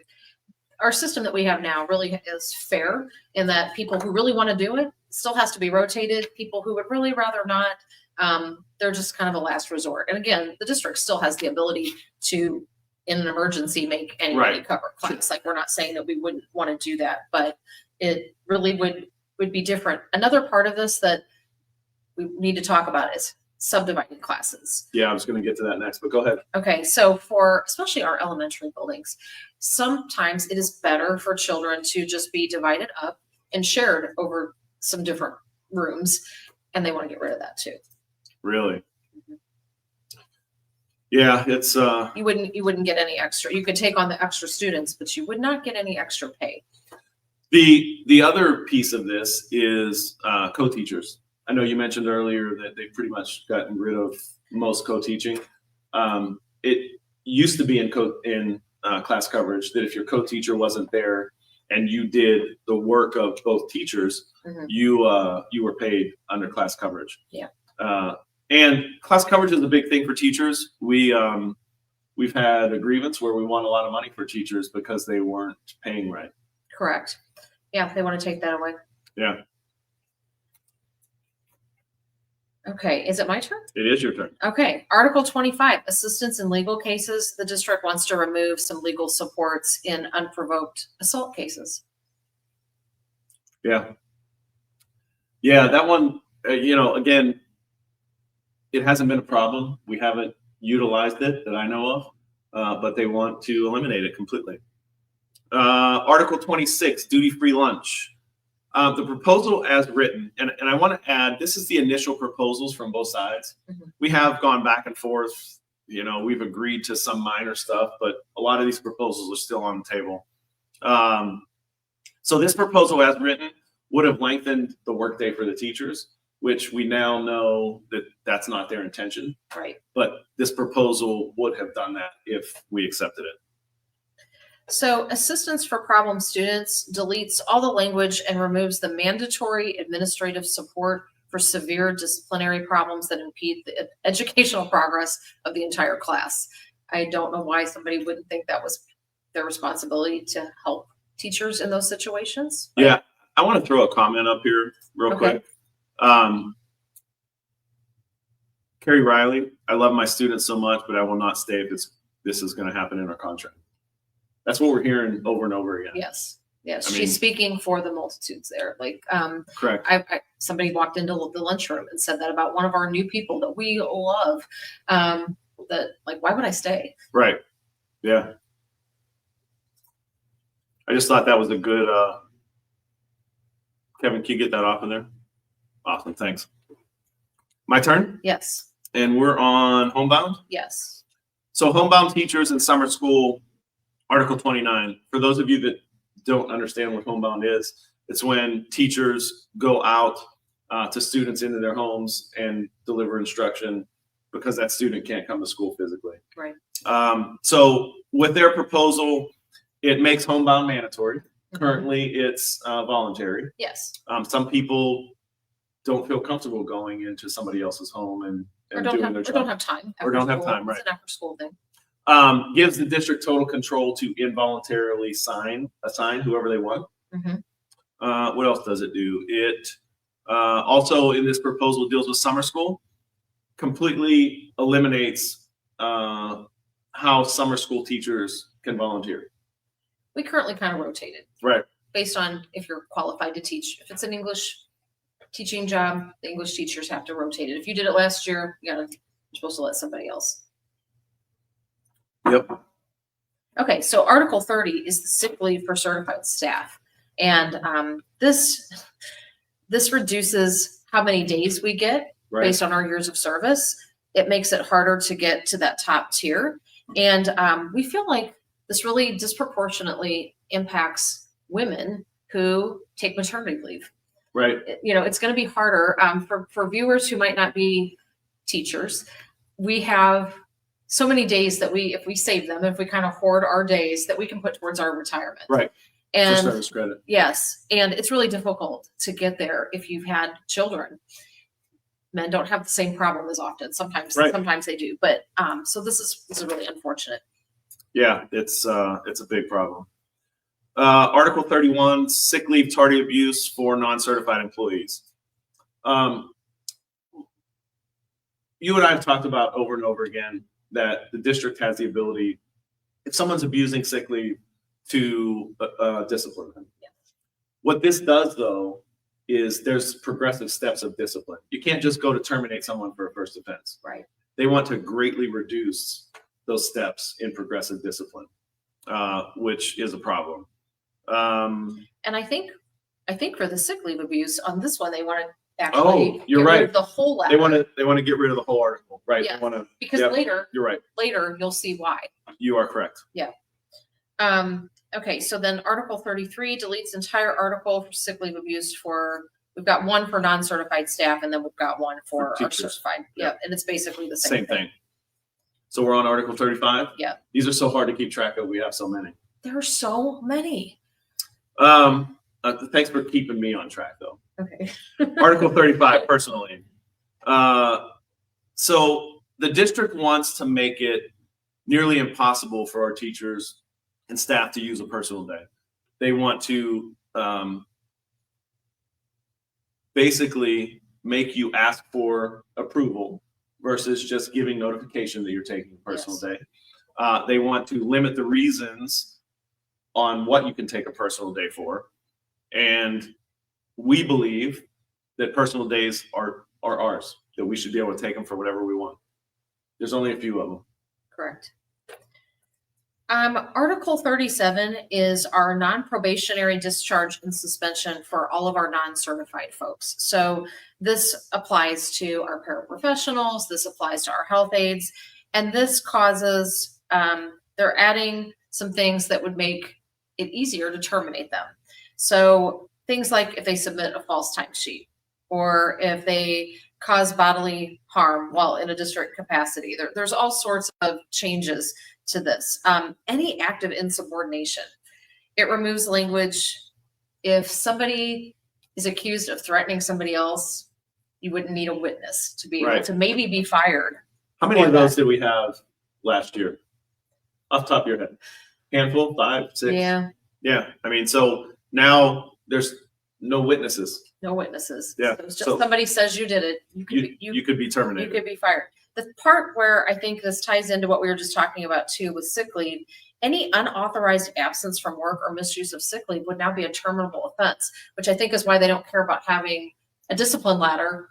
Speaker 2: Our system that we have now really is fair in that people who really want to do it still has to be rotated. People who would really rather not, they're just kind of a last resort. And again, the district still has the ability to, in an emergency, make anybody cover class. Like, we're not saying that we wouldn't want to do that, but it really would be different. Another part of this that we need to talk about is subdividing classes.
Speaker 1: Yeah, I was going to get to that next, but go ahead.
Speaker 2: Okay, so for especially our elementary buildings, sometimes it is better for children to just be divided up and shared over some different rooms, and they want to get rid of that too.
Speaker 1: Really? Mm-hmm. Yeah, it's
Speaker 2: you wouldn't get any extra. You could take on the extra students, but you would not get any extra pay.
Speaker 1: The other piece of this is co-teachers. I know you mentioned earlier that they've pretty much gotten rid of most co-teaching. It used to be in class coverage that if your co-teacher wasn't there and you did the work of both teachers, you were paid under class coverage.
Speaker 2: Yeah.
Speaker 1: And class coverage is a big thing for teachers. We've had a grievance where we won a lot of money for teachers because they weren't paying right.
Speaker 2: Correct. Yeah, they want to take that away.
Speaker 1: Yeah.
Speaker 2: Okay, is it my turn?
Speaker 1: It is your turn.
Speaker 2: Okay, Article 25, assistance in legal cases. The district wants to remove some legal supports in unprovoked assault cases.
Speaker 1: Yeah. Yeah, that one, again, it hasn't been a problem. We haven't utilized it that I know of, but they want to eliminate it completely. Article 26, duty-free lunch. The proposal as written, and I want to add, this is the initial proposals from both sides.
Speaker 2: Mhm.
Speaker 1: We have gone back and forth. We've agreed to some minor stuff, but a lot of these proposals are still on the table. So this proposal as written would have lengthened the workday for the teachers, which we now know that that's not their intention.
Speaker 2: Right.
Speaker 1: But this proposal would have done that if we accepted it.
Speaker 2: So assistance for problem students deletes all the language and removes the mandatory administrative support for severe disciplinary problems that impede the educational progress of the entire class. I don't know why somebody wouldn't think that was their responsibility to help teachers in those situations.
Speaker 1: Yeah, I want to throw a comment up here real quick. Carrie Riley, I love my students so much, but I will not stay if this is going to happen in our contract. That's what we're hearing over and over again.
Speaker 2: Yes. Yes.
Speaker 1: I mean,
Speaker 2: she's speaking for the multitudes there. Like,
Speaker 1: correct.
Speaker 2: Somebody walked into the lunchroom and said that about one of our new people that we love. That like, why would I stay?
Speaker 1: Right. Yeah. I just thought that was a good, Kevin, can you get that off of there? Awesome. Thanks. My turn?
Speaker 2: Yes.
Speaker 1: And we're on homebound?
Speaker 2: Yes.
Speaker 1: So homebound teachers in summer school, Article 29. For those of you that don't understand what homebound is, it's when teachers go out to students into their homes and deliver instruction because that student can't come to school physically.
Speaker 2: Right.
Speaker 1: So with their proposal, it makes homebound mandatory. Currently, it's voluntary.
Speaker 2: Yes.
Speaker 1: Some people don't feel comfortable going into somebody else's home and doing their job.
Speaker 2: Or don't have time.
Speaker 1: Or don't have time, right.
Speaker 2: It's an after school thing.
Speaker 1: Gives the district total control to involuntarily assign whoever they want.
Speaker 2: Mm-hmm.
Speaker 1: What else does it do? It also in this proposal deals with summer school, completely eliminates how summer school teachers can volunteer.
Speaker 2: We currently kind of rotate it.
Speaker 1: Right.
Speaker 2: Based on if you're qualified to teach. If it's an English teaching job, the English teachers have to rotate it. If you did it last year, you're supposed to let somebody else.
Speaker 1: Yep.
Speaker 2: Okay, so Article 30 is the sick leave for certified staff. And this reduces how many days we get based on our years of service. It makes it harder to get to that top tier. And we feel like this really disproportionately impacts women who take maternity leave.
Speaker 1: Right.
Speaker 2: It's going to be harder for viewers who might not be teachers. We have so many days that if we save them, if we kind of hoard our days, that we can put towards our retirement.
Speaker 1: Right.
Speaker 2: And
Speaker 1: for service credit. Yes.
Speaker 2: And it's really difficult to get there if you've had children. Men don't have the same problem as often. Sometimes they do. But so this is really unfortunate. Yeah,
Speaker 1: it's a big problem. Article 31, sick leave tardy abuse for non-certified employees. You and I have talked about over and over again that the district has the ability, if someone's abusing sick leave, to discipline them.
Speaker 2: Yeah.
Speaker 1: What this does, though, is there's progressive steps of discipline. You can't just go to terminate someone for a first offense.
Speaker 2: Right.
Speaker 1: They want to greatly reduce those steps in progressive discipline, which is a problem.
Speaker 2: And I think for the sick leave abuse on this one, they want to actually
Speaker 1: you're right.
Speaker 2: Rid of the whole ladder.
Speaker 1: They want to get rid of the whole article, right?
Speaker 2: Yeah.
Speaker 1: They want to,
Speaker 2: because later
Speaker 1: you're right.
Speaker 2: Later you'll see why.
Speaker 1: You are correct.
Speaker 2: Yeah. Okay, so then Article 33 deletes entire article for sick leave abuse we've got one for non-certified staff and then we've got one for our certified. Yeah. And it's basically the same thing.
Speaker 1: So we're on Article 35?
Speaker 2: Yeah.
Speaker 1: These are so hard to keep track of. We have so many.
Speaker 2: There are so many.
Speaker 1: Thanks for keeping me on track, though.
Speaker 2: Okay.
Speaker 1: Article 35, personally. So the district wants to make it nearly impossible for our teachers and staff to use a personal day. They want to basically make you ask for approval versus just giving notification that you're taking a personal day. They want to limit the reasons on what you can take a personal day for. And we believe that personal days are ours, that we should be able to take them for whatever we want. There's only a few of them.
Speaker 2: Correct. Article 37 is our non-probationary discharge and suspension for all of our non-certified folks. So this applies to our paraprofessionals, this applies to our health aides, and this causes, they're adding some things that would make it easier to terminate them. So things like if they submit a false timesheet, or if they cause bodily harm while in a district capacity, there's all sorts of changes to this. Any act of insubordination, it removes language. If somebody is accused of threatening somebody else, you wouldn't need a witness to be able to maybe be fired.
Speaker 1: How many of those did we have last year? Off the top of your head? Handful? 5, 6?
Speaker 2: Yeah.
Speaker 1: Yeah. I mean, so now there's no witnesses.
Speaker 2: No witnesses.
Speaker 1: Yeah.
Speaker 2: So it's just somebody says you did it. You
Speaker 1: could be terminated.
Speaker 2: You could be fired. The part where I think this ties into what we were just talking about too with sick leave, any unauthorized absence from work or misuse of sick leave would now be a terminable offense, which I think is why they don't care about having a discipline ladder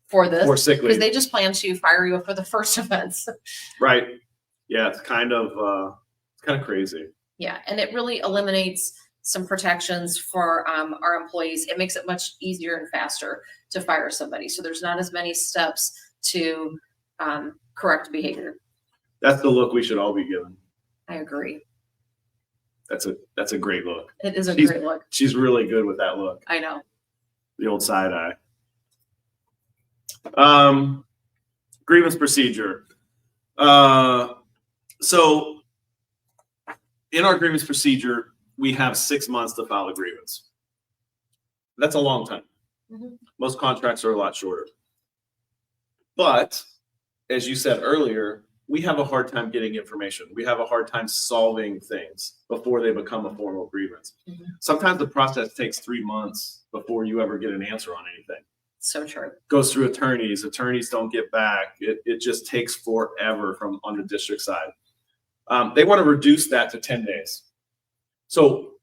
Speaker 2: for this.
Speaker 1: For sick leave.
Speaker 2: Because they just plan to fire you for the first offense.
Speaker 1: Right. Yeah, it's kind of crazy.
Speaker 2: Yeah, and it really eliminates some protections for our employees. It makes it much easier and faster to fire somebody. So there's not as many steps to correct behavior.
Speaker 1: That's the look we should all be given.
Speaker 2: I agree.
Speaker 1: That's a great look.
Speaker 2: It is a great look.
Speaker 1: She's really good with that look.
Speaker 2: I know.
Speaker 1: The old side eye. Grievance procedure. So in our grievance procedure, we have 6 months to file a grievance. That's a long time.
Speaker 2: Mm-hmm.
Speaker 1: Most contracts are a lot shorter. But as you said earlier, we have a hard time getting information. We have a hard time solving things before they become a formal grievance.
Speaker 2: Mm-hmm.
Speaker 1: Sometimes the process takes 3 months before you ever get an answer on anything.
Speaker 2: So true.
Speaker 1: Goes through attorneys. Attorneys don't get back. It just takes forever on the district side. They want to reduce that to 10 days. So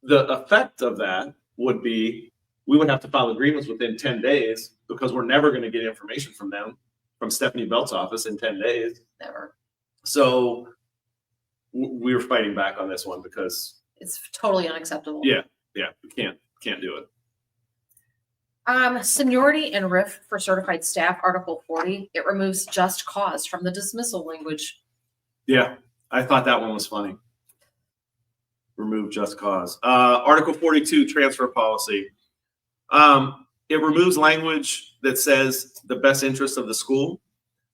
Speaker 1: the effect of that would be we would have to file a grievance within 10 days because we're never going to get information from them, from Stephanie Belt's office in 10 days.
Speaker 2: Never.
Speaker 1: So we were fighting back on this one because
Speaker 2: it's totally unacceptable.
Speaker 1: Yeah, we can't do it.
Speaker 2: Seniority and RIF for certified staff, Article 40, it removes just cause from the dismissal language.
Speaker 1: Yeah, I thought that one was funny. Remove just cause. Article 42, transfer policy. It removes language that says the best interest of the school.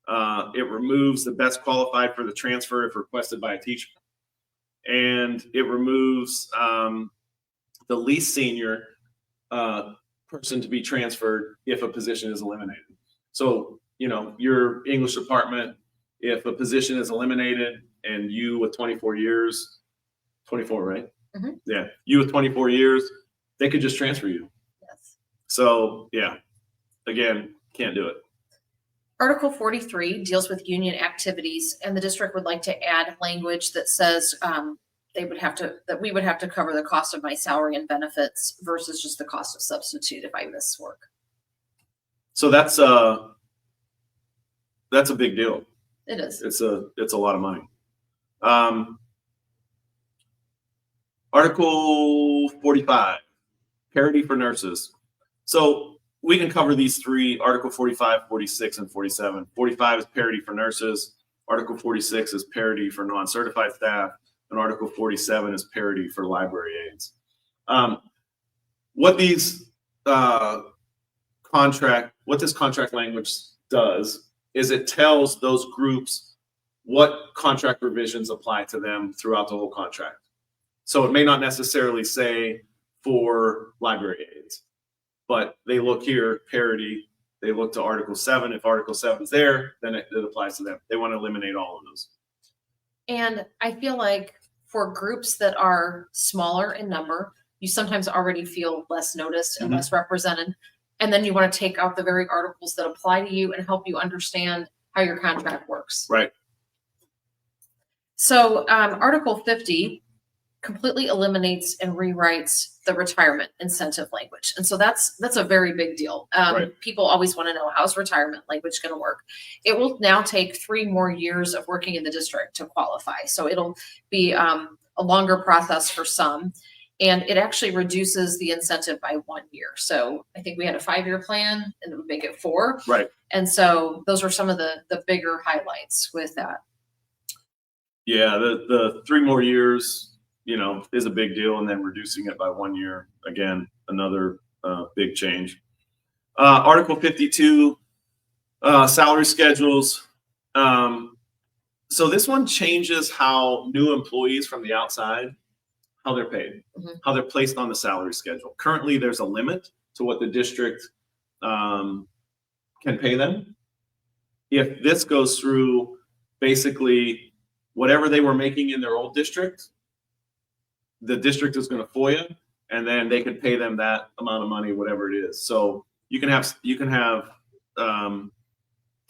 Speaker 1: It removes the best qualified for the transfer if requested by a teacher. And it removes the least senior person to be transferred if a position is eliminated. So, your English department, if a position is eliminated and you with 24 years, 24, right?
Speaker 2: Mm-hmm.
Speaker 1: Yeah. You with 24 years, they could just transfer you.
Speaker 2: Yes.
Speaker 1: So yeah, again, can't do it.
Speaker 2: Article 43 deals with union activities, and the district would like to add language that says we would have to cover the cost of my salary and benefits versus just the cost of substitute if I miss work.
Speaker 1: So that's a big deal.
Speaker 2: It is.
Speaker 1: It's a lot of money. Article 45, parity for nurses. So we can cover these three, Article 45, 46, and 47. 45 is parity for nurses. Article 46 is parity for non-certified staff. And Article 47 is parity for library aides. What this contract language does is it tells those groups what contract provisions apply to them throughout the whole contract. So it may not necessarily say for library aides, but they look here, parity, they look to Article 7. If Article 7 is there, then it applies to them. They want to eliminate all of those.
Speaker 2: And I feel like for groups that are smaller in number, you sometimes already feel less noticed and less represented. And then you want to take out the very articles that apply to you and help you understand how your contract works.
Speaker 1: Right.
Speaker 2: So Article 50 completely eliminates and rewrites the retirement incentive language. And so that's a very big deal.
Speaker 1: Right.
Speaker 2: People always want to know, how's retirement language going to work? It will now take 3 more years of working in the district to qualify. So it'll be a longer process for some. And it actually reduces the incentive by 1 year. So I think we had a 5-year plan and it would make it 4.
Speaker 1: Right.
Speaker 2: And so those are some of the bigger highlights with that.
Speaker 1: Yeah, the 3 more years, is a big deal, and then reducing it by 1 year, again, another big change. Article 52, salary schedules. So this one changes how new employees from the outside, how they're paid, how they're placed on the salary schedule. Currently, there's a limit to what the district can pay them. If this goes through, basically, whatever they were making in their old district, the district is going to FOIA, and then they can pay them that amount of money, whatever it is. So you can have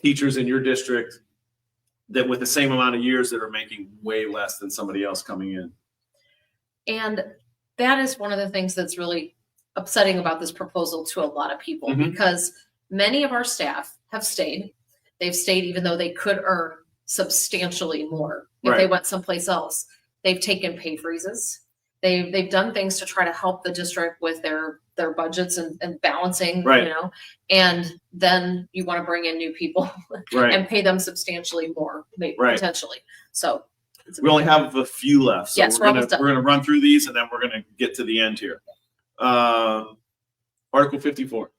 Speaker 1: teachers in your district that with the same amount of years that are making way less than somebody else coming in.
Speaker 2: And that is one of the things that's really upsetting about this proposal to a lot of people, because many of our staff have stayed. They've stayed even though they could earn substantially more if they went someplace else. They've taken pay freezes. They've done things to try to help the district with their budgets and balancing, and then you want to bring in new people and pay them substantially more, maybe potentially. So
Speaker 1: we only have a few left. So
Speaker 2: yes,
Speaker 1: we're gonna run through these, and then we're gonna get to the end here. Article 54.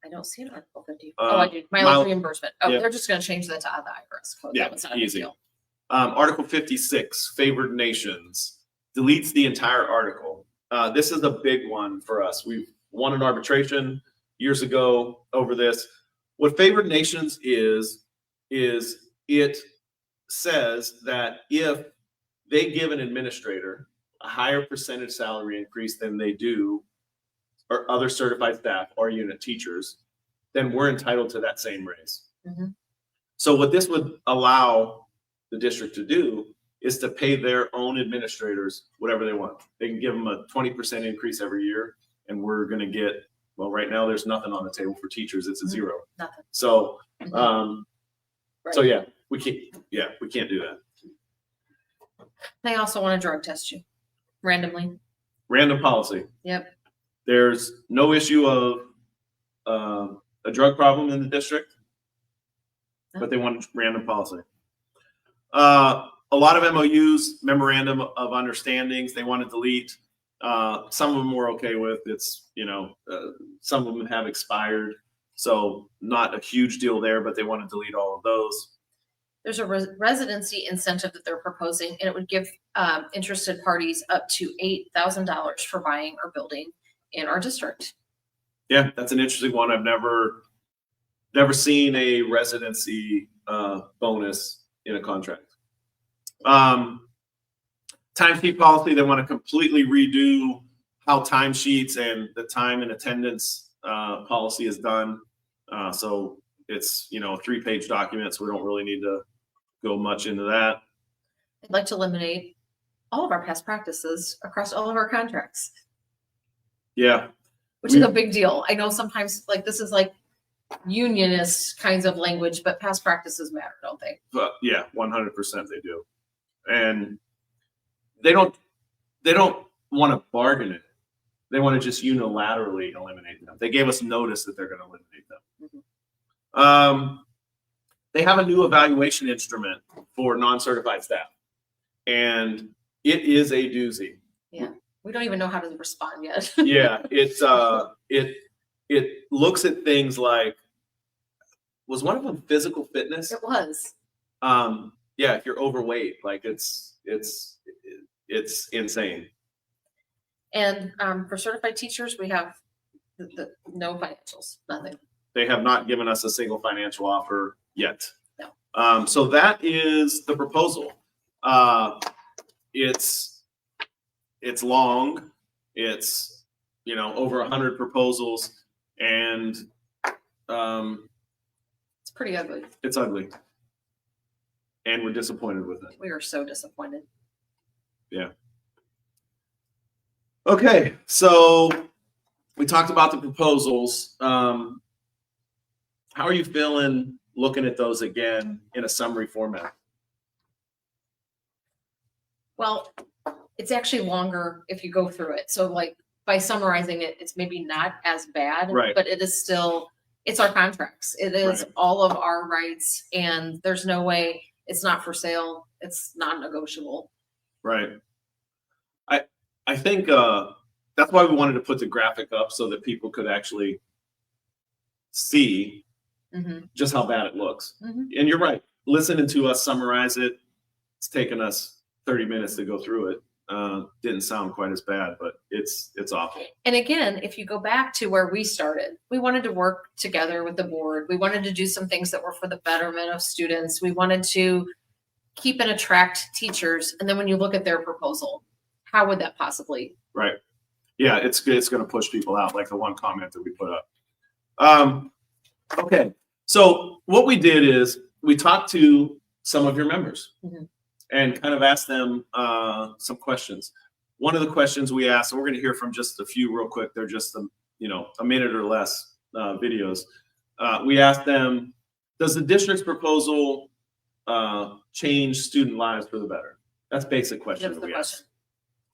Speaker 2: I don't see an Article 50. I do. Mileage reimbursement. Oh, they're just going to change that to the IRS code.
Speaker 1: Yeah,
Speaker 2: that was not
Speaker 1: easy.
Speaker 2: A big deal.
Speaker 1: Article 56, favored nations, deletes the entire article. This is a big one for us. We've won an arbitration years ago over this. What favored nations is it says that if they give an administrator a higher percentage salary increase than they do or other certified staff or unit teachers, then we're entitled to that same raise. So what this would allow the district to do is to pay their own administrators whatever they want. They can give them a 20% increase every year, and we're going to get, well, right now there's nothing on the table for teachers. It's a 0.
Speaker 2: Nothing.
Speaker 1: So, so yeah, we can't do that.
Speaker 2: They also want to drug test you randomly.
Speaker 1: Random policy.
Speaker 2: Yep.
Speaker 1: There's no issue of a drug problem in the district, but they want random policy. A lot of MOUs, memorandum of understandings, they want to delete. Some of them we're okay with. It's, some of them have expired. So not a huge deal there, but they want to delete all of those.
Speaker 2: There's a residency incentive that they're proposing, and it would give interested parties up to $8,000 for buying or building in our district.
Speaker 1: Yeah, that's an interesting one. I've never seen a residency bonus in a contract. Timesheet policy, they want to completely redo how timesheets and the time and attendance policy is done. So it's, a 3-page document, so we don't really need to go much into that.
Speaker 2: I'd like to eliminate all of our past practices across all of our contracts.
Speaker 1: Yeah.
Speaker 2: Which is a big deal. I know sometimes this is unionist kinds of language, but past practices matter, don't they?
Speaker 1: But yeah, 100% they do. And they don't want to bargain it. They want to just unilaterally eliminate them. They gave us notice that they're going to eliminate them. They have a new evaluation instrument for non-certified staff, and it is a doozy.
Speaker 2: Yeah, we don't even know how to respond yet.
Speaker 1: Yeah, it's it looks at things like, was one of them physical fitness?
Speaker 2: It was.
Speaker 1: Yeah, if you're overweight, it's insane.
Speaker 2: And for certified teachers, we have the no financials, nothing.
Speaker 1: They have not given us a single financial offer yet.
Speaker 2: No.
Speaker 1: So that is the proposal. It's long. It's over 100 proposals, and
Speaker 2: It's pretty ugly.
Speaker 1: it's ugly. And we're disappointed with it.
Speaker 2: We are so disappointed.
Speaker 1: Yeah. Okay, so we talked about the proposals. How are you feeling looking at those again in a summary format?
Speaker 2: Well, it's actually longer if you go through it. So like by summarizing it, it's maybe not as bad,
Speaker 1: Right.
Speaker 2: but it is still, it's our contracts. It is
Speaker 1: Right.
Speaker 2: all of our rights, and there's no way it's not for sale. It's non-negotiable.
Speaker 1: Right. I think that's why we wanted to put the graphic up so that people could actually see
Speaker 2: Mhm.
Speaker 1: just how bad it looks.
Speaker 2: Mhm.
Speaker 1: And you're right. Listening to us summarize it, it's taken us 30 minutes to go through it. Didn't sound quite as bad, but it's awful.
Speaker 2: And again, if you go back to where we started, we wanted to work together with the board. We wanted to do some things that were for the betterment of students. We wanted to keep and attract teachers. And then when you look at their proposal, how would that possibly?
Speaker 1: Right. Yeah, it's going to push people out, like the one comment that we put up. Okay. So what we did is we talked to some of your members
Speaker 2: Mhm.
Speaker 1: and kind of asked them some questions. One of the questions we asked, and we're going to hear from just a few real quick. They're just a minute or less videos. We asked them, does the district's proposal change student lives for the better? That's basic question
Speaker 2: That's
Speaker 1: that
Speaker 2: the
Speaker 1: we asked.
Speaker 2: question.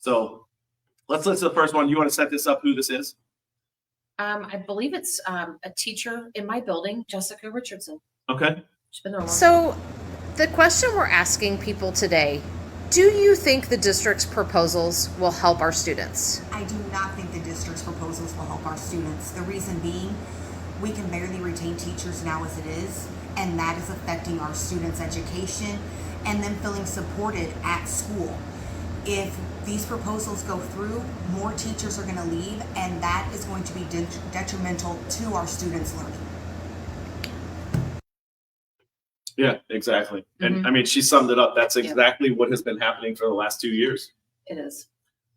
Speaker 1: So let's listen to the first one. You want to set this up, who this is?
Speaker 2: I believe it's a teacher in my building, Jessica Richardson.
Speaker 1: Okay.
Speaker 2: She's been there a long time.
Speaker 3: So, the question we're asking people today, do you think the district's proposals will help our students?
Speaker 4: I do not think the district's proposals will help our students. The reason being, we can barely retain teachers now as it is, and that is affecting our students' education and them feeling supported at school. If these proposals go through, more teachers are going to leave, and that is going to be detrimental to our students' learning.
Speaker 1: Yeah, exactly. And
Speaker 2: Mhm.
Speaker 1: I mean, she summed it up. That's exactly what has been happening for the last 2 years.
Speaker 2: It is.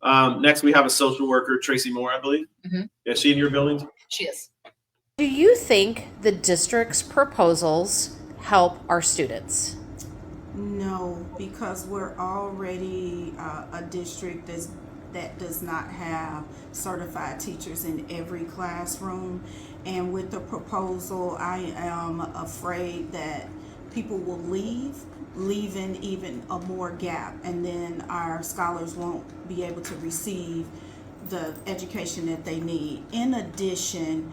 Speaker 1: Next, we have a social worker, Tracy Moore, I believe.
Speaker 2: Mhm.
Speaker 1: Is she in your building?
Speaker 2: She is.
Speaker 3: Do you think the district's proposals help our students?
Speaker 5: No, because we're already a district that does not have certified teachers in every classroom. And with the proposal, I am afraid that people will leaving even a more gap, and then our scholars won't be able to receive the education that they need. In addition,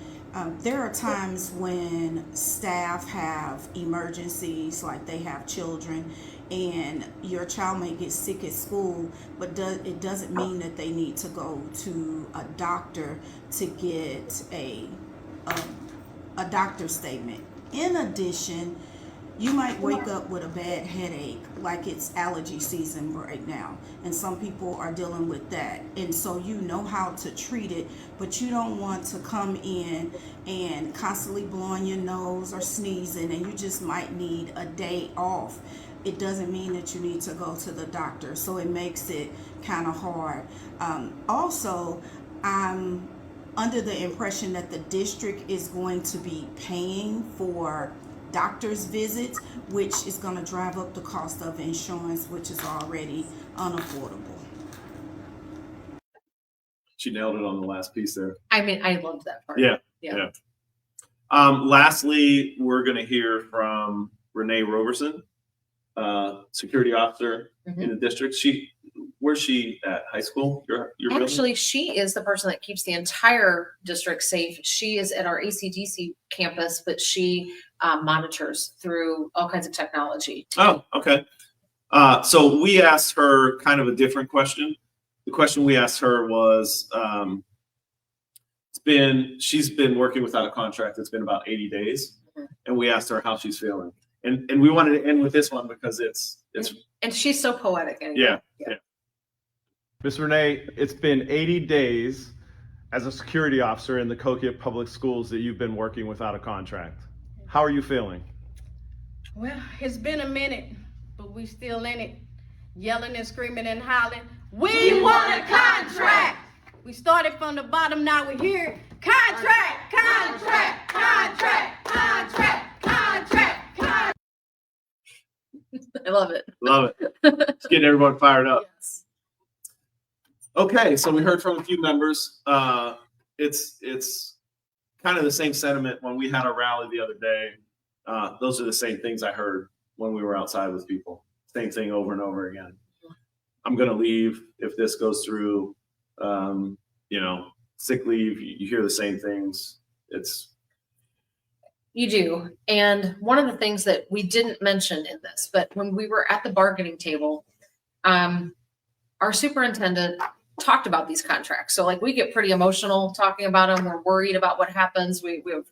Speaker 5: there are times when staff have emergencies, like they have children, and your child may get sick at school, but it doesn't mean that they need to go to a doctor to get a doctor's statement. In addition, you might wake up with a bad headache, like it's allergy season right now, and some people are dealing with that. And so you know how to treat it, but you don't want to come in and constantly blowing your nose or sneezing, and you just might need a day off. It doesn't mean that you need to go to the doctor, so it makes it kind of hard. Also, I'm under the impression that the district is going to be paying for doctor's visits, which is going to drive up the cost of insurance, which is already unaffordable.
Speaker 1: She nailed it on the last piece there.
Speaker 2: I mean, I loved that part.
Speaker 1: Yeah.
Speaker 2: Yeah.
Speaker 1: Lastly, we're going to hear from Renee Roberson, security officer in the district. Where's she at? High school? Your building?
Speaker 2: Actually, she is the person that keeps the entire district safe. She is at our ACDC campus, but she monitors through all kinds of technology.
Speaker 1: Oh, okay. So we asked her kind of a different question. The question we asked her was, she's been working without a contract. It's been about 80 days.
Speaker 2: Mhm.
Speaker 1: And we asked her how she's feeling. And we wanted to end with this one because it's
Speaker 2: And she's so poetic. Anyway.
Speaker 1: yeah.
Speaker 6: Ms. Renee, it's been 80 days as a security officer in the Kokia Public Schools that you've been working without a contract. How are you feeling?
Speaker 7: Well, it's been a minute, but we still in it, yelling and screaming and hollering. We want a contract! We started from the bottom, now we're here. Contract, contract, contract, contract, contract, contract.
Speaker 2: I love it.
Speaker 1: Love it. It's getting everyone fired up.
Speaker 2: Yes.
Speaker 1: Okay, so we heard from a few members. It's kind of the same sentiment when we had a rally the other day. Those are the same things I heard when we were outside with people. Same thing over and over again. I'm going to leave if this goes through. Sick leave. You hear the same things.
Speaker 2: You do. And one of the things that we didn't mention in this, but when we were at the bargaining table, our superintendent talked about these contracts. So like we get pretty emotional talking about them. We're worried about what happens. We have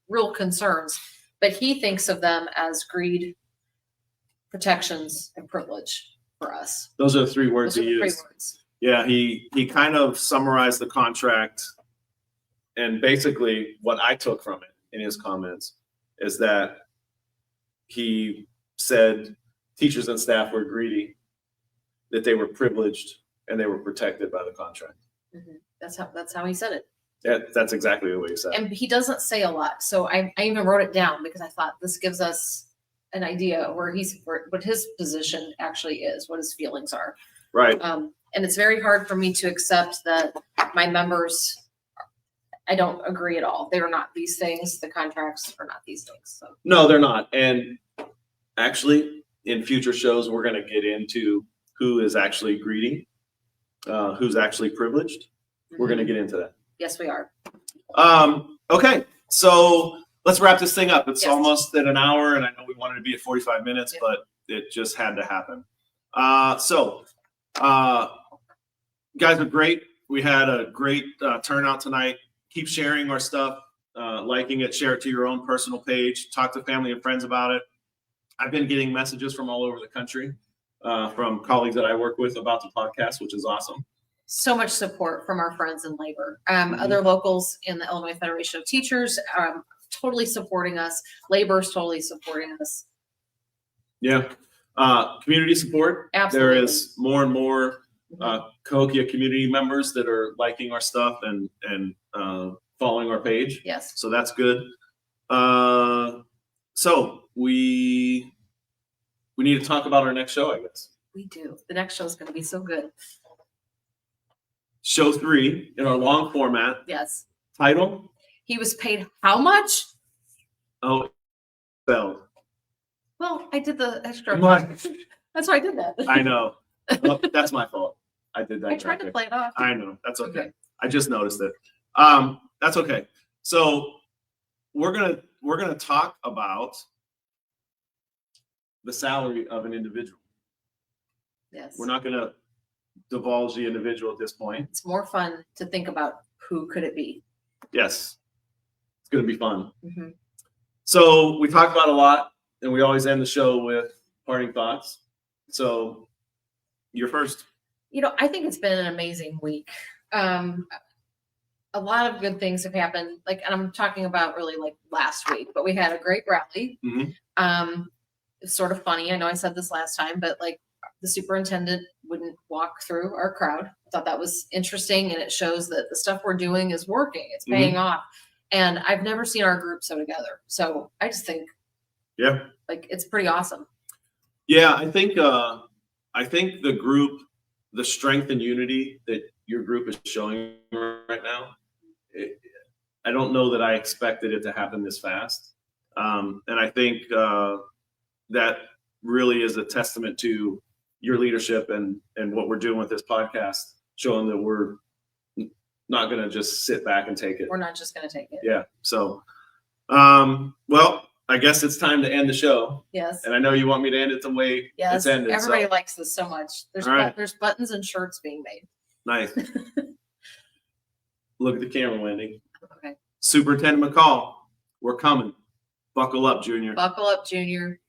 Speaker 2: real concerns, but he thinks of them as greed, protections, and privilege for us.
Speaker 1: Those are the three words
Speaker 2: Those are
Speaker 1: he
Speaker 2: the three
Speaker 1: used.
Speaker 2: words.
Speaker 1: Yeah, he kind of summarized the contract, and basically what I took from it in his comments is that he said teachers and staff were greedy, that they were privileged, and they were protected by the contract.
Speaker 2: Mhm. That's how he said it.
Speaker 1: That's exactly the way he said it.
Speaker 2: And he doesn't say a lot. So I even wrote it down because I thought this gives us an idea of what his position actually is, what his feelings are.
Speaker 1: Right.
Speaker 2: And it's very hard for me to accept that my members, I don't agree at all. They are not these things. The contracts are not these things. So
Speaker 1: No, they're not. And actually, in future shows, we're going to get into who is actually greedy, who's actually privileged. We're going to get into that.
Speaker 2: yes, we are.
Speaker 1: Okay, so let's wrap this thing up. It's
Speaker 2: Yes.
Speaker 1: almost at an hour, and I know we wanted to be at 45 minutes,
Speaker 2: Yep.
Speaker 1: but it just had to happen. Guys are great. We had a great turnout tonight. Keep sharing our stuff, liking it, share it to your own personal page, talk to family and friends about it. I've been getting messages from all over the country, from colleagues that I work with about the podcast, which is awesome.
Speaker 2: So much support from our friends in labor.
Speaker 1: Mhm.
Speaker 2: Other locals in the Illinois Federation of Teachers totally supporting us. Labor is totally supporting us.
Speaker 1: Yeah. Community support.
Speaker 2: Absolutely.
Speaker 1: There is more and more Cahokia community members that are liking our stuff and following our page.
Speaker 2: Yes.
Speaker 1: So that's good. So we need to talk about our next show, I guess.
Speaker 2: We do. The next show is going to be so good.
Speaker 1: Show 3 in our long format.
Speaker 2: Yes.
Speaker 1: Title?
Speaker 2: He was paid how much?
Speaker 1: Oh, spelled.
Speaker 2: Well, I did the extra.
Speaker 1: Come on.
Speaker 2: That's why I did that.
Speaker 1: I know. Well, that's my fault. I did that.
Speaker 2: I tried to
Speaker 1: correctly.
Speaker 2: play it off.
Speaker 1: I know. That's okay.
Speaker 2: Okay.
Speaker 1: I just noticed it. That's okay. So we're gonna talk about the salary of an individual.
Speaker 2: Yes.
Speaker 1: We're not gonna divulge the individual at this point.
Speaker 2: It's more fun to think about who could it be.
Speaker 1: Yes, it's gonna be fun.
Speaker 2: Mhm.
Speaker 1: So we talked about a lot, and we always end the show with parting thoughts. So you're first.
Speaker 2: I think it's been an amazing week. A lot of good things have happened. And I'm talking about really like last week, but we had a great rally.
Speaker 1: Mhm.
Speaker 2: It's sort of funny. I know I said this last time, but like the superintendent wouldn't walk through our crowd. I thought that was interesting, and it shows that the stuff we're doing is working. It's paying off. And I've never seen our group so together. So I just think
Speaker 1: Yeah.
Speaker 2: like it's pretty awesome.
Speaker 1: Yeah, I think the group, the strength and unity that your group is showing right now, I don't know that I expected it to happen this fast. And I think that really is a testament to your leadership and what we're doing with this podcast, showing that we're not going to just sit back and take it.
Speaker 2: We're not just going to take it.
Speaker 1: Yeah. So, well, I guess it's time to end the show.
Speaker 2: Yes.
Speaker 1: And I know you want me to end it the way
Speaker 2: Yes.
Speaker 1: it's ended.
Speaker 2: Everybody
Speaker 1: So
Speaker 2: likes this so much. There's
Speaker 1: All right.
Speaker 2: there's buttons and shirts being made.
Speaker 1: nice. Look at the camera, Wendy.
Speaker 2: Okay.
Speaker 1: Superintendent McCall, we're coming. Buckle up, Junior.
Speaker 2: Buckle up, Junior.